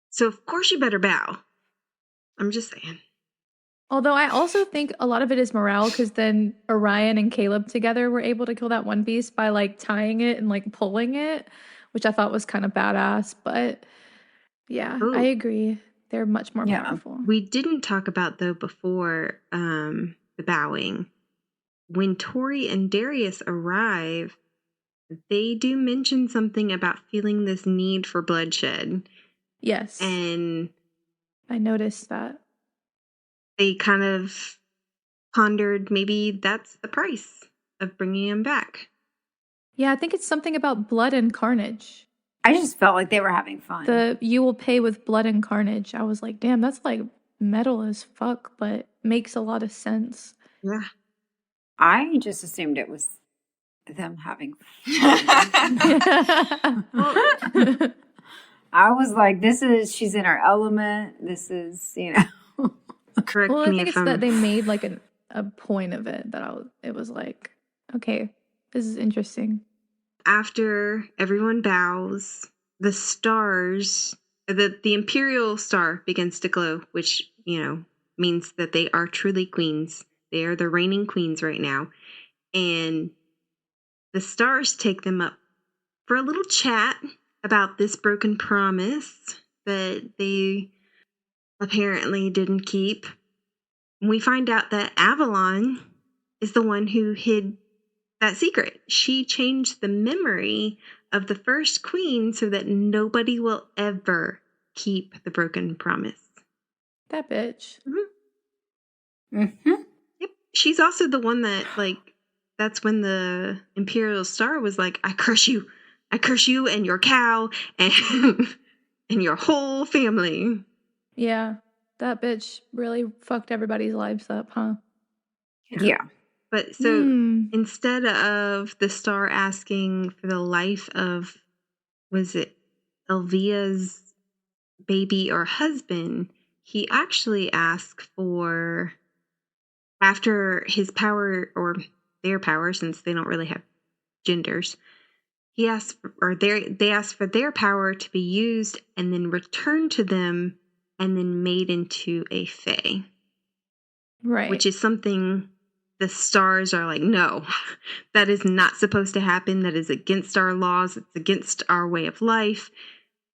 So of course you better bow. I'm just saying. Although I also think a lot of it is morale, because then Orion and Caleb together were able to kill that one beast by like tying it and like pulling it, which I thought was kind of badass. But yeah, I agree. They're much more powerful. We didn't talk about, though, before the bowing. When Tory and Darius arrive, they do mention something about feeling this need for bloodshed. Yes. And I noticed that. They kind of pondered maybe that's the price of bringing him back. Yeah, I think it's something about blood and carnage. I just felt like they were having fun. You will pay with blood and carnage. I was like, damn, that's like metal as fuck, but makes a lot of sense. Yeah. I just assumed it was them having fun. I was like, she's in her element. This is, Correct well, me I think if it's that they made like a point of it that it was like, okay, this is interesting. After everyone bows, the stars, the imperial star begins to glow, which, means that they are truly queens. They are the reigning queens right now. And the stars take them up for a little chat about this broken promise that they apparently didn't keep. We find out that Avalon is the one who hid that secret. She changed the memory of the first queen so that nobody will ever keep the broken promise. That bitch. Mm-hmm. Mm-hmm. Yep. She's also the one that, that's when the Imperial Star was like, I curse you and your cow and and your whole family. Yeah, that bitch really fucked everybody's lives up, huh? Yeah. But so instead of the star asking for the life of, was it Elvia's baby or husband, he actually asked for, after his power, or their power, since they don't really have genders, they asked for their power to be used and then returned to them and then made into a fae. Right. Which is something the stars are like, no, that is not supposed to happen. That is against our laws. It's against our way of life.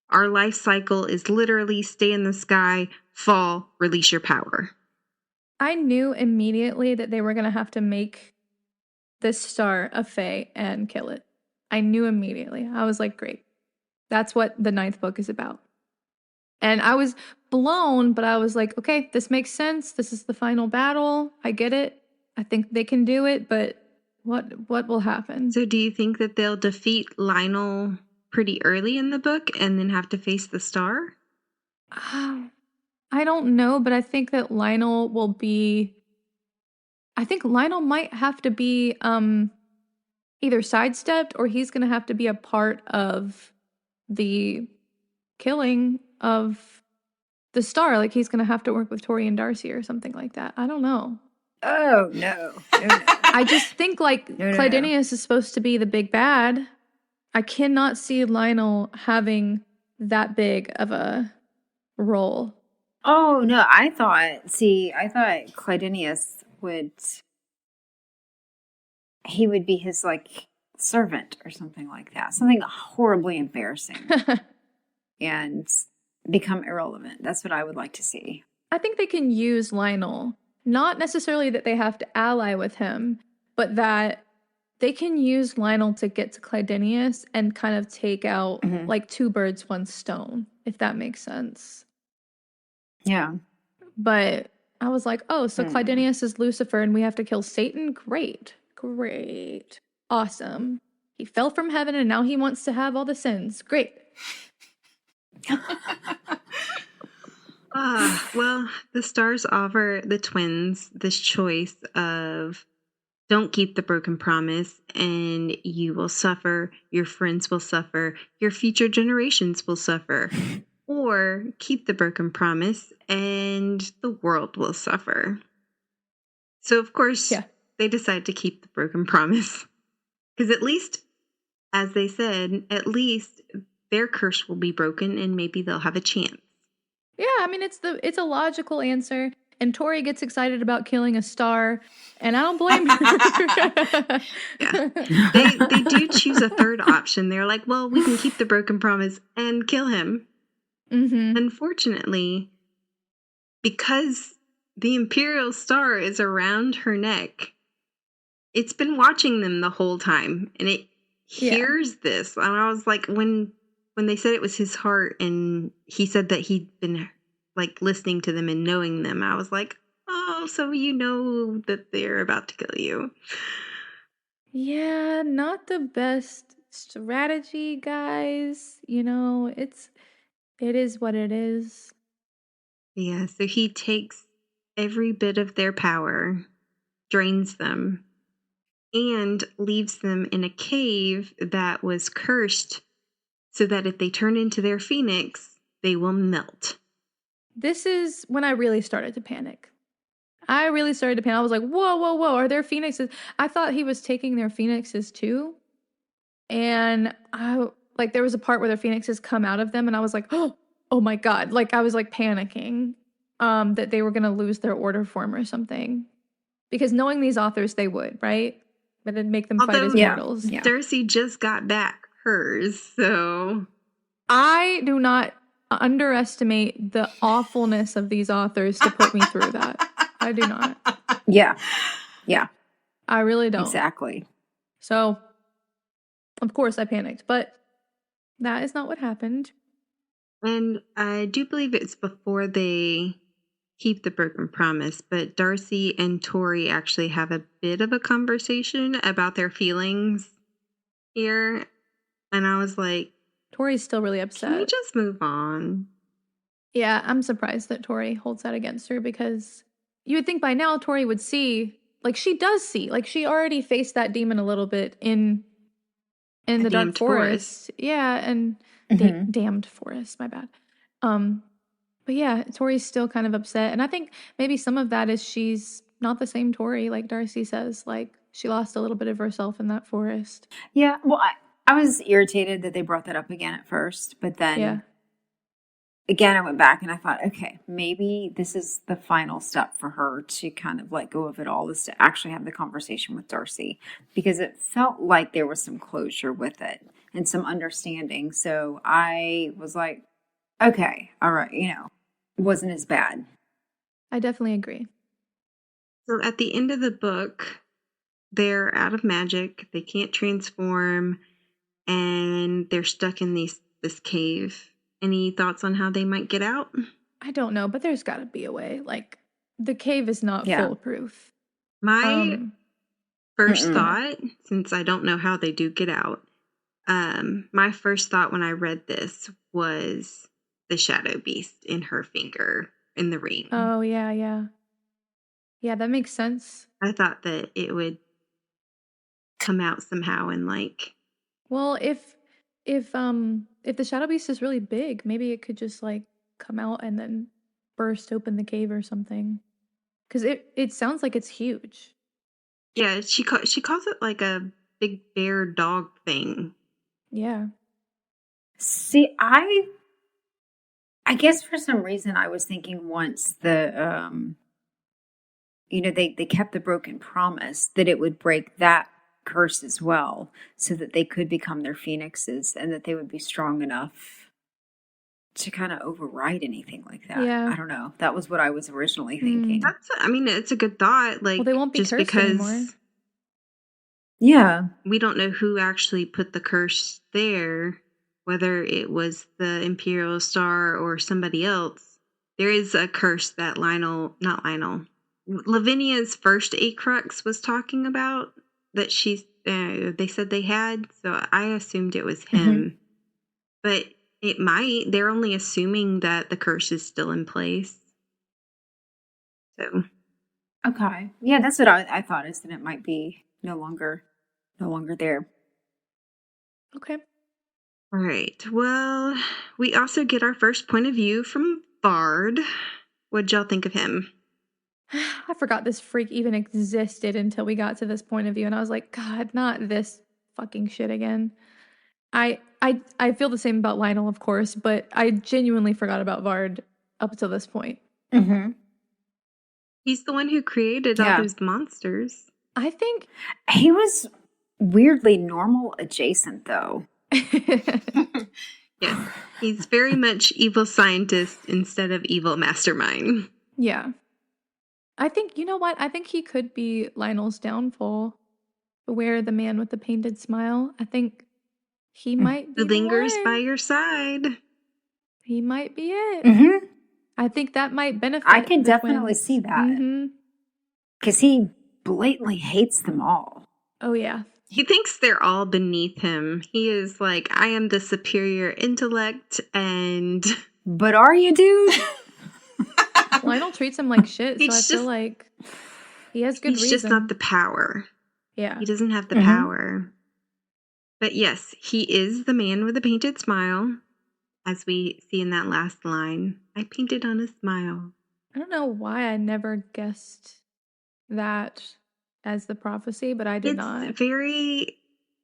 Our life cycle is literally stay in the sky, fall, release your power. I knew immediately that they were going to have to make this star a fae and kill it. I knew immediately. I was like, great. That's what the 9th book is about. And I was blown, but I was like, okay, this makes sense. This is the final battle. I get it. I think they can do it, but what will happen? So do you think that they'll defeat Lionel pretty early in the book and then have to face the star? I don't know, but I think that Lionel might have to be either sidestepped, or he's going to have to be a part of the killing of the star. Like, he's going to have to work with Tory and Darcy or something like that. I don't know. Oh, no. I just think, Clydenius is supposed to be the big bad. I cannot see Lionel having that big of a role. Oh, no. I thought Clydenius would be his, servant or something like that. Something horribly embarrassing. And become irrelevant. That's what I would like to see. I think they can use Lionel. Not necessarily that they have to ally with him, but that they can use Lionel to get to Clydenius and kind of take out, two birds, one stone, if that makes sense. Yeah. But I was like, oh, so Clydenius is Lucifer and we have to kill Satan? Great. Awesome. He fell from heaven and now he wants to have all the sins. Great. Well, the stars offer the twins this choice of, don't keep the broken promise and you will suffer, your friends will suffer, your future generations will suffer, or keep the broken promise and the world will suffer. So, of course, they decide to keep the broken promise. Because at least, as they said, at least their curse will be broken and maybe they'll have a chance. Yeah, I mean, it's a logical answer. and Tory gets excited about killing a star, and I don't blame her. Yeah. They do choose a third option. They're like, well, we can keep the broken promise and kill him. Mm-hmm. Unfortunately, because the Imperial Star is around her neck, it's been watching them the whole time, and it hears this. And I was like, when they said it was his heart, and he said that he'd been like listening to them and knowing them, I was like, oh, so you know that they're about to kill you. Yeah, not the best strategy, guys. You know, it is what it is. Yeah, so he takes every bit of their power, drains them, and leaves them in a cave that was cursed so that if they turn into their phoenix, they will melt. This is when I really started to panic. I was like, whoa, whoa, whoa, are there phoenixes? I thought he was taking their phoenixes too. And there was a part where their phoenixes come out of them, and I was like, oh my God. Like, I was like panicking that they were going to lose their order form or something. Because knowing these authors, they would, right? But it'd make them fight as mortals. Yeah. Darcy just got back hers, so... I do not underestimate the awfulness of these authors to put me through that. I do not. Yeah. Yeah. I really don't. Exactly. So, of course, I panicked, but that is not what happened. And I do believe it's before they keep the broken promise, but Darcy and Tory actually have a bit of a conversation about their feelings here. And I was like, Tory's still really upset. Can we just move on? Yeah, I'm surprised that Tory holds that against her, because you would think by now Tory would see, like she does see, like she already faced that demon a little bit in the Dark Forest. Yeah, and damned forest, my bad. But yeah, Tory's still kind of upset, and I think maybe some of that is she's not the same Tory, like Darcy says. Like, she lost a little bit of herself in that forest. Yeah, well, I was irritated that they brought that up again at first, but then again, I went back and I thought, okay, maybe this is the final step for her to kind of let go of it all, is to actually have the conversation with Darcy, because it felt like there was some closure with it and some understanding. So I was like, okay, all right, it wasn't as bad. I definitely agree. So at the end of the book, they're out of magic. They can't transform, and they're stuck in this cave. Any thoughts on how they might get out? I don't know, but there's got to be a way. Like, the cave is not foolproof. My first thought, since I don't know how they do get out, my first thought when I read this was the shadow beast in her finger in the ring. Oh, yeah, yeah. Yeah, that makes sense. I thought that it would come out somehow and like... Well, if the shadow beast is really big, maybe it could just like come out and then burst open the cave or something. Because it sounds like it's huge. Yeah, she calls it like a big bear dog thing. Yeah. See, I guess for some reason I was thinking once the they kept the broken promise, that it would break that curse as well, so that they could become their phoenixes and that they would be strong enough to kind of override anything like that. Yeah. I don't know. That was what I was originally thinking. It's a good thought. Like, well, they won't be just cursed because anymore. Yeah. We don't know who actually put the curse there, whether it was the Imperial Star or somebody else. There is a curse that Lavinia's first Acrux was talking about, that they said they had, so I assumed it was him. But they're only assuming that the curse is still in place. So. Okay. Yeah, that's what I thought, is that it might be no longer there. Okay. All right. Well, we also get our first point of view from Bard. What'd y'all think of him? I forgot this freak even existed until we got to this point of view, and I was like, God, not this fucking shit again. I feel the same about Lionel, of course, but I genuinely forgot about Vard up until this point. He's the one who created all those monsters. I think he was weirdly normal adjacent, though. Yes, he's very much evil scientist instead of evil mastermind. Yeah. I think, you know what? I think he could be Lionel's downfall. Beware the man with the painted smile. I think he might be Who lingers the one. by your side. He might be it. Mm-hmm. I think that might benefit. I can definitely twins. see that. Because he blatantly hates them all. Oh, yeah. He thinks they're all beneath him. He is like, I am the superior intellect, and... But are you, dude? Lionel treats him like shit, so I feel like he has good reason. He's just not the power. Yeah. He doesn't have the power. But yes, he is the man with a painted smile, as we see in that last line. I painted on a smile. I don't know why I never guessed that as the prophecy, but I did not. It's very...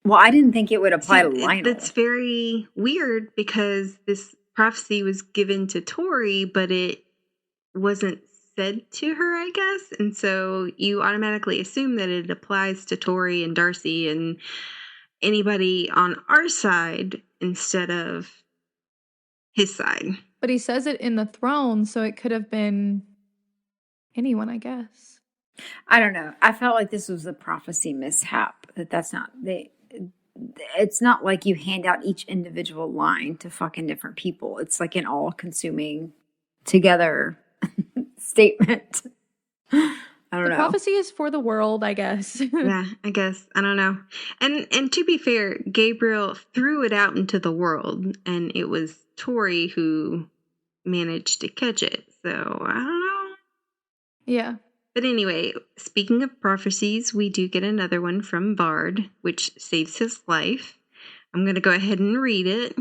Well, I didn't think it would apply to Lionel. It's very weird because this prophecy was given to Tory, but it wasn't said to her, I guess. And so you automatically assume that it applies to Tory and Darcy and anybody on our side instead of his side. But he says it in the throne, so it could have been anyone, I guess. I don't know. I felt like this was a prophecy mishap. That's not... It's not like you hand out each individual line to fucking different people. It's like an all-consuming together statement. I don't know. The prophecy is for the world, I guess. Yeah, I guess. I don't know. And to be fair, Gabriel threw it out into the world, and it was Tory who managed to catch it. So, I don't know. Yeah. But anyway, speaking of prophecies, we do get another one from Bard, which saves his life. I'm going to go ahead and read it.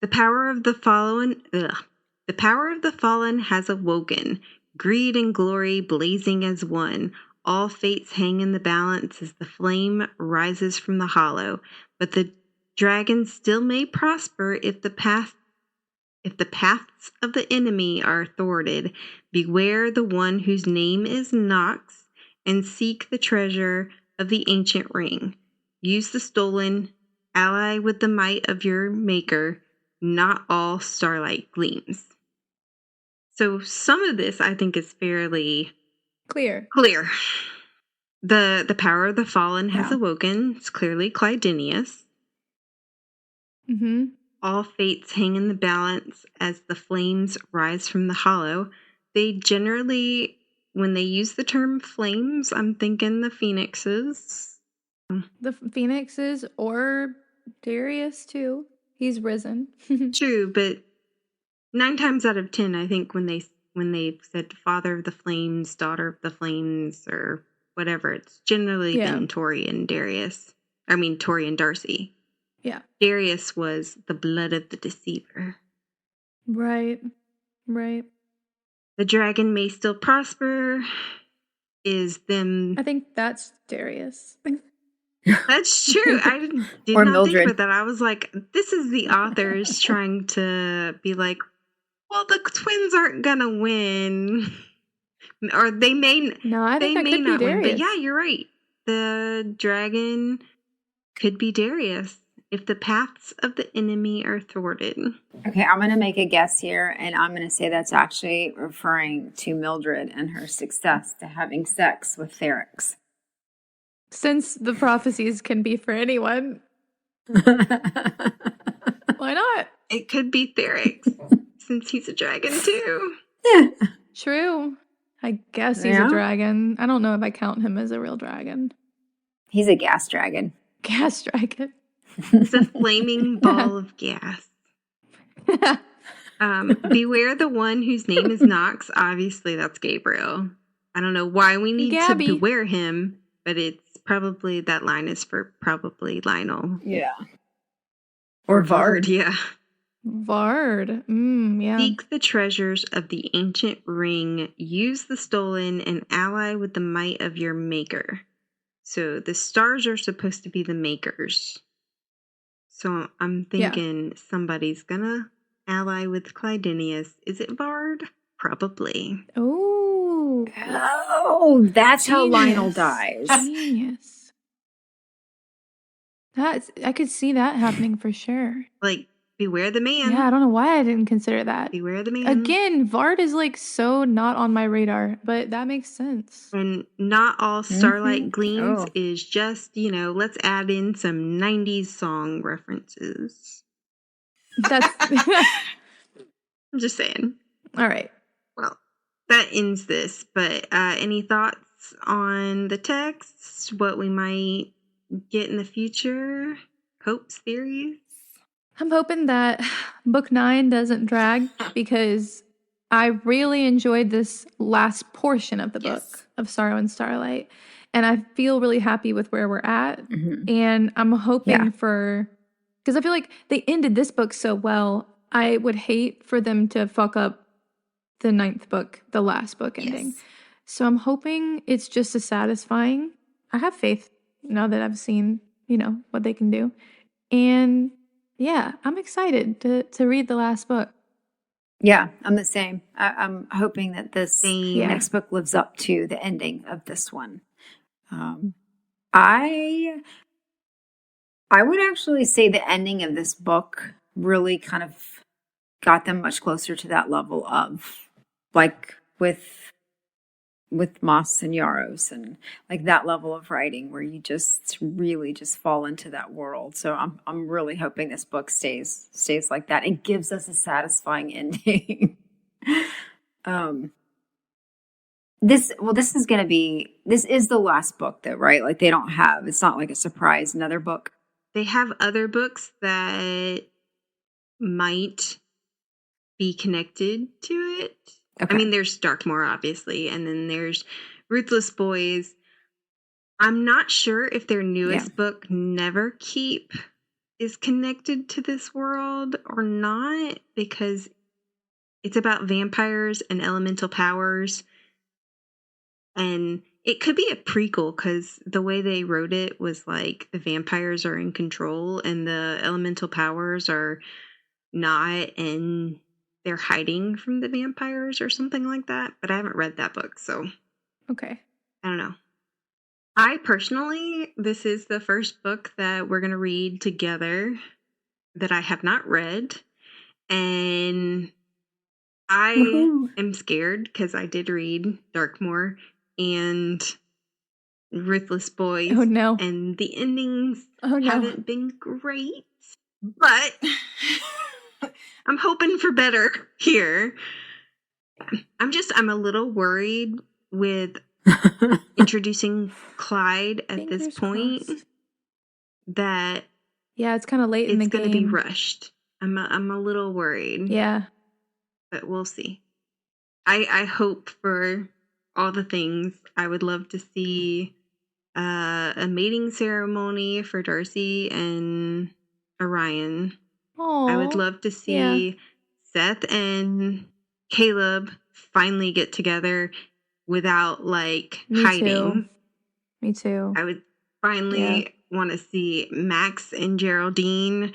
The power of the fallen has awoken, greed and glory blazing as one. All fates hang in the balance as the flame rises from the hollow. But the dragon still may prosper if the paths of the enemy are thwarted. Beware the one whose name is Nox, and seek the treasure of the ancient ring. Use the stolen, ally with the might of your maker. Not all starlight gleams. So some of this I think is fairly clear. The power of the fallen has awoken. It's clearly Clydenius. Mm-hmm. All fates hang in the balance as the flames rise from the hollow. They generally, when they use the term flames, I'm thinking the phoenixes. The phoenixes or Darius too. He's risen. True, but 9 times out of 10, I think when they said father of the flames, daughter of the flames, or whatever, it's generally been Tory and Darius. I mean, Tory and Darcy. Yeah. Darius was the blood of the deceiver. Right. The dragon may still prosper. Is them... I think that's Darius. That's true. I did or not Mildred. think about that. I was like, this is the authors trying to be like, well, the twins aren't gonna win. Or they may... No, I think that could be Darius. Win. But yeah, you're right. The dragon could be Darius. If the paths of the enemy are thwarted. Okay, I'm going to make a guess here, and I'm going to say that's actually referring to Mildred and her success to having sex with Therix. Since the prophecies can be for anyone. Why not? It could be Therix, since he's a dragon too. Yeah. True. I guess he's a dragon. I don't know if I count him as a real dragon. He's a gas dragon. Gas dragon. It's a flaming ball of gas. Beware the one whose name is Nox. Obviously, that's Gabriel. I don't know why we need to beware him, but it's probably, that line is for probably Lionel. Yeah. Or Vard. Yeah. Vard. Yeah. Seek the treasures of the ancient ring. Use the stolen and ally with the might of your maker. So the stars are supposed to be the makers. So I'm thinking somebody's gonna ally with Clydenius. Is it Vard? Probably. Oh, Oh, that's how Lionel dies. Genius. I could see that happening for sure. Like, beware the man. Yeah, I don't know why I didn't consider that. Beware the man. Again, Vard is like so not on my radar, but that makes sense. And not all Starlight Gleams is just, let's add in some 90s song references. That's I'm just saying. All right. Well, that ends this, but any thoughts on the text? What we might get in the future? Hopes, theories? I'm hoping that book 9 doesn't drag because I really enjoyed this last portion of the book of Sorrow and Starlight. And I feel really happy with where we're at. Mm-hmm. And I'm hoping because I feel like they ended this book so well. I would hate for them to fuck up the 9th book, the last book ending. Yes. So I'm hoping it's just as satisfying. I have faith now that I've seen, what they can do. And yeah, I'm excited to read the last book. Yeah, I'm the same. I'm hoping that this next book lives up to the ending of this one. I would actually say the ending of this book really kind of got them much closer to that level of, like, with Moss and Yaros, and like that level of writing where you just really just fall into that world. So I'm really hoping this book stays like that and gives us a satisfying ending. This is the last book though, right? Like it's not like a surprise, another book. They have other books that might be connected to it. Okay. I mean, there's Darkmoor, obviously, and then there's Ruthless Boys. I'm not sure if their newest book, Neverkeep, is connected to this world or not, because it's about vampires and elemental powers. And it could be a prequel, because the way they wrote it was like the vampires are in control and the elemental powers are not, and they're hiding from the vampires or something like that. But I haven't read that book, so. Okay. I don't know. I personally, this is the first book that we're going to read together that I have not read. And I am scared because I did read Darkmoor and Ruthless Boys. Oh, no. And the endings haven't been great. But I'm hoping for better here. I'm a little worried with introducing Clyde at this point. Crossed. That it's kind of late in the game. It's going to be rushed. I'm a little worried. Yeah. But we'll see. I hope for all the things. I would love to see a mating ceremony for Darcy and Orion. Aww. I would love to see Seth and Caleb finally get together without hiding. Me too. I would finally want to see Max and Geraldine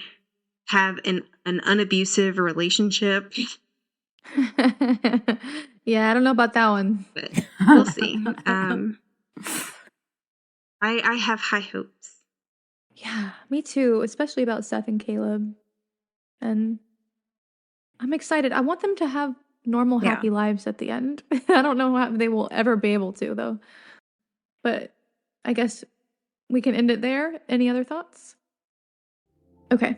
have an unabusive relationship. Yeah, I don't know about that one. But we'll see. I have high hopes. Yeah, me too, especially about Seth and Caleb. And I'm excited. I want them to have normal, happy lives at the end. I don't know how they will ever be able to, though. But I guess we can end it there. Any other thoughts? Okay.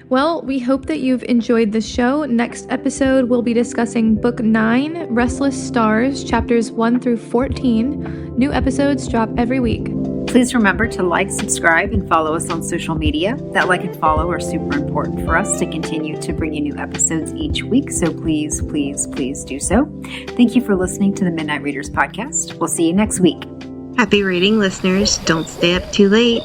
Well, we hope that you've enjoyed the show. Next episode, we'll be discussing Book 9, Restless Stars, chapters 1 through 14. New episodes drop every week. Please remember to like, subscribe, and follow us on social media. That like and follow are super important for us to continue to bring you new episodes each week, so please, please, please do so. Thank you for listening to the Midnight Readers podcast. We'll see you next week. Happy reading, listeners. Don't stay up too late.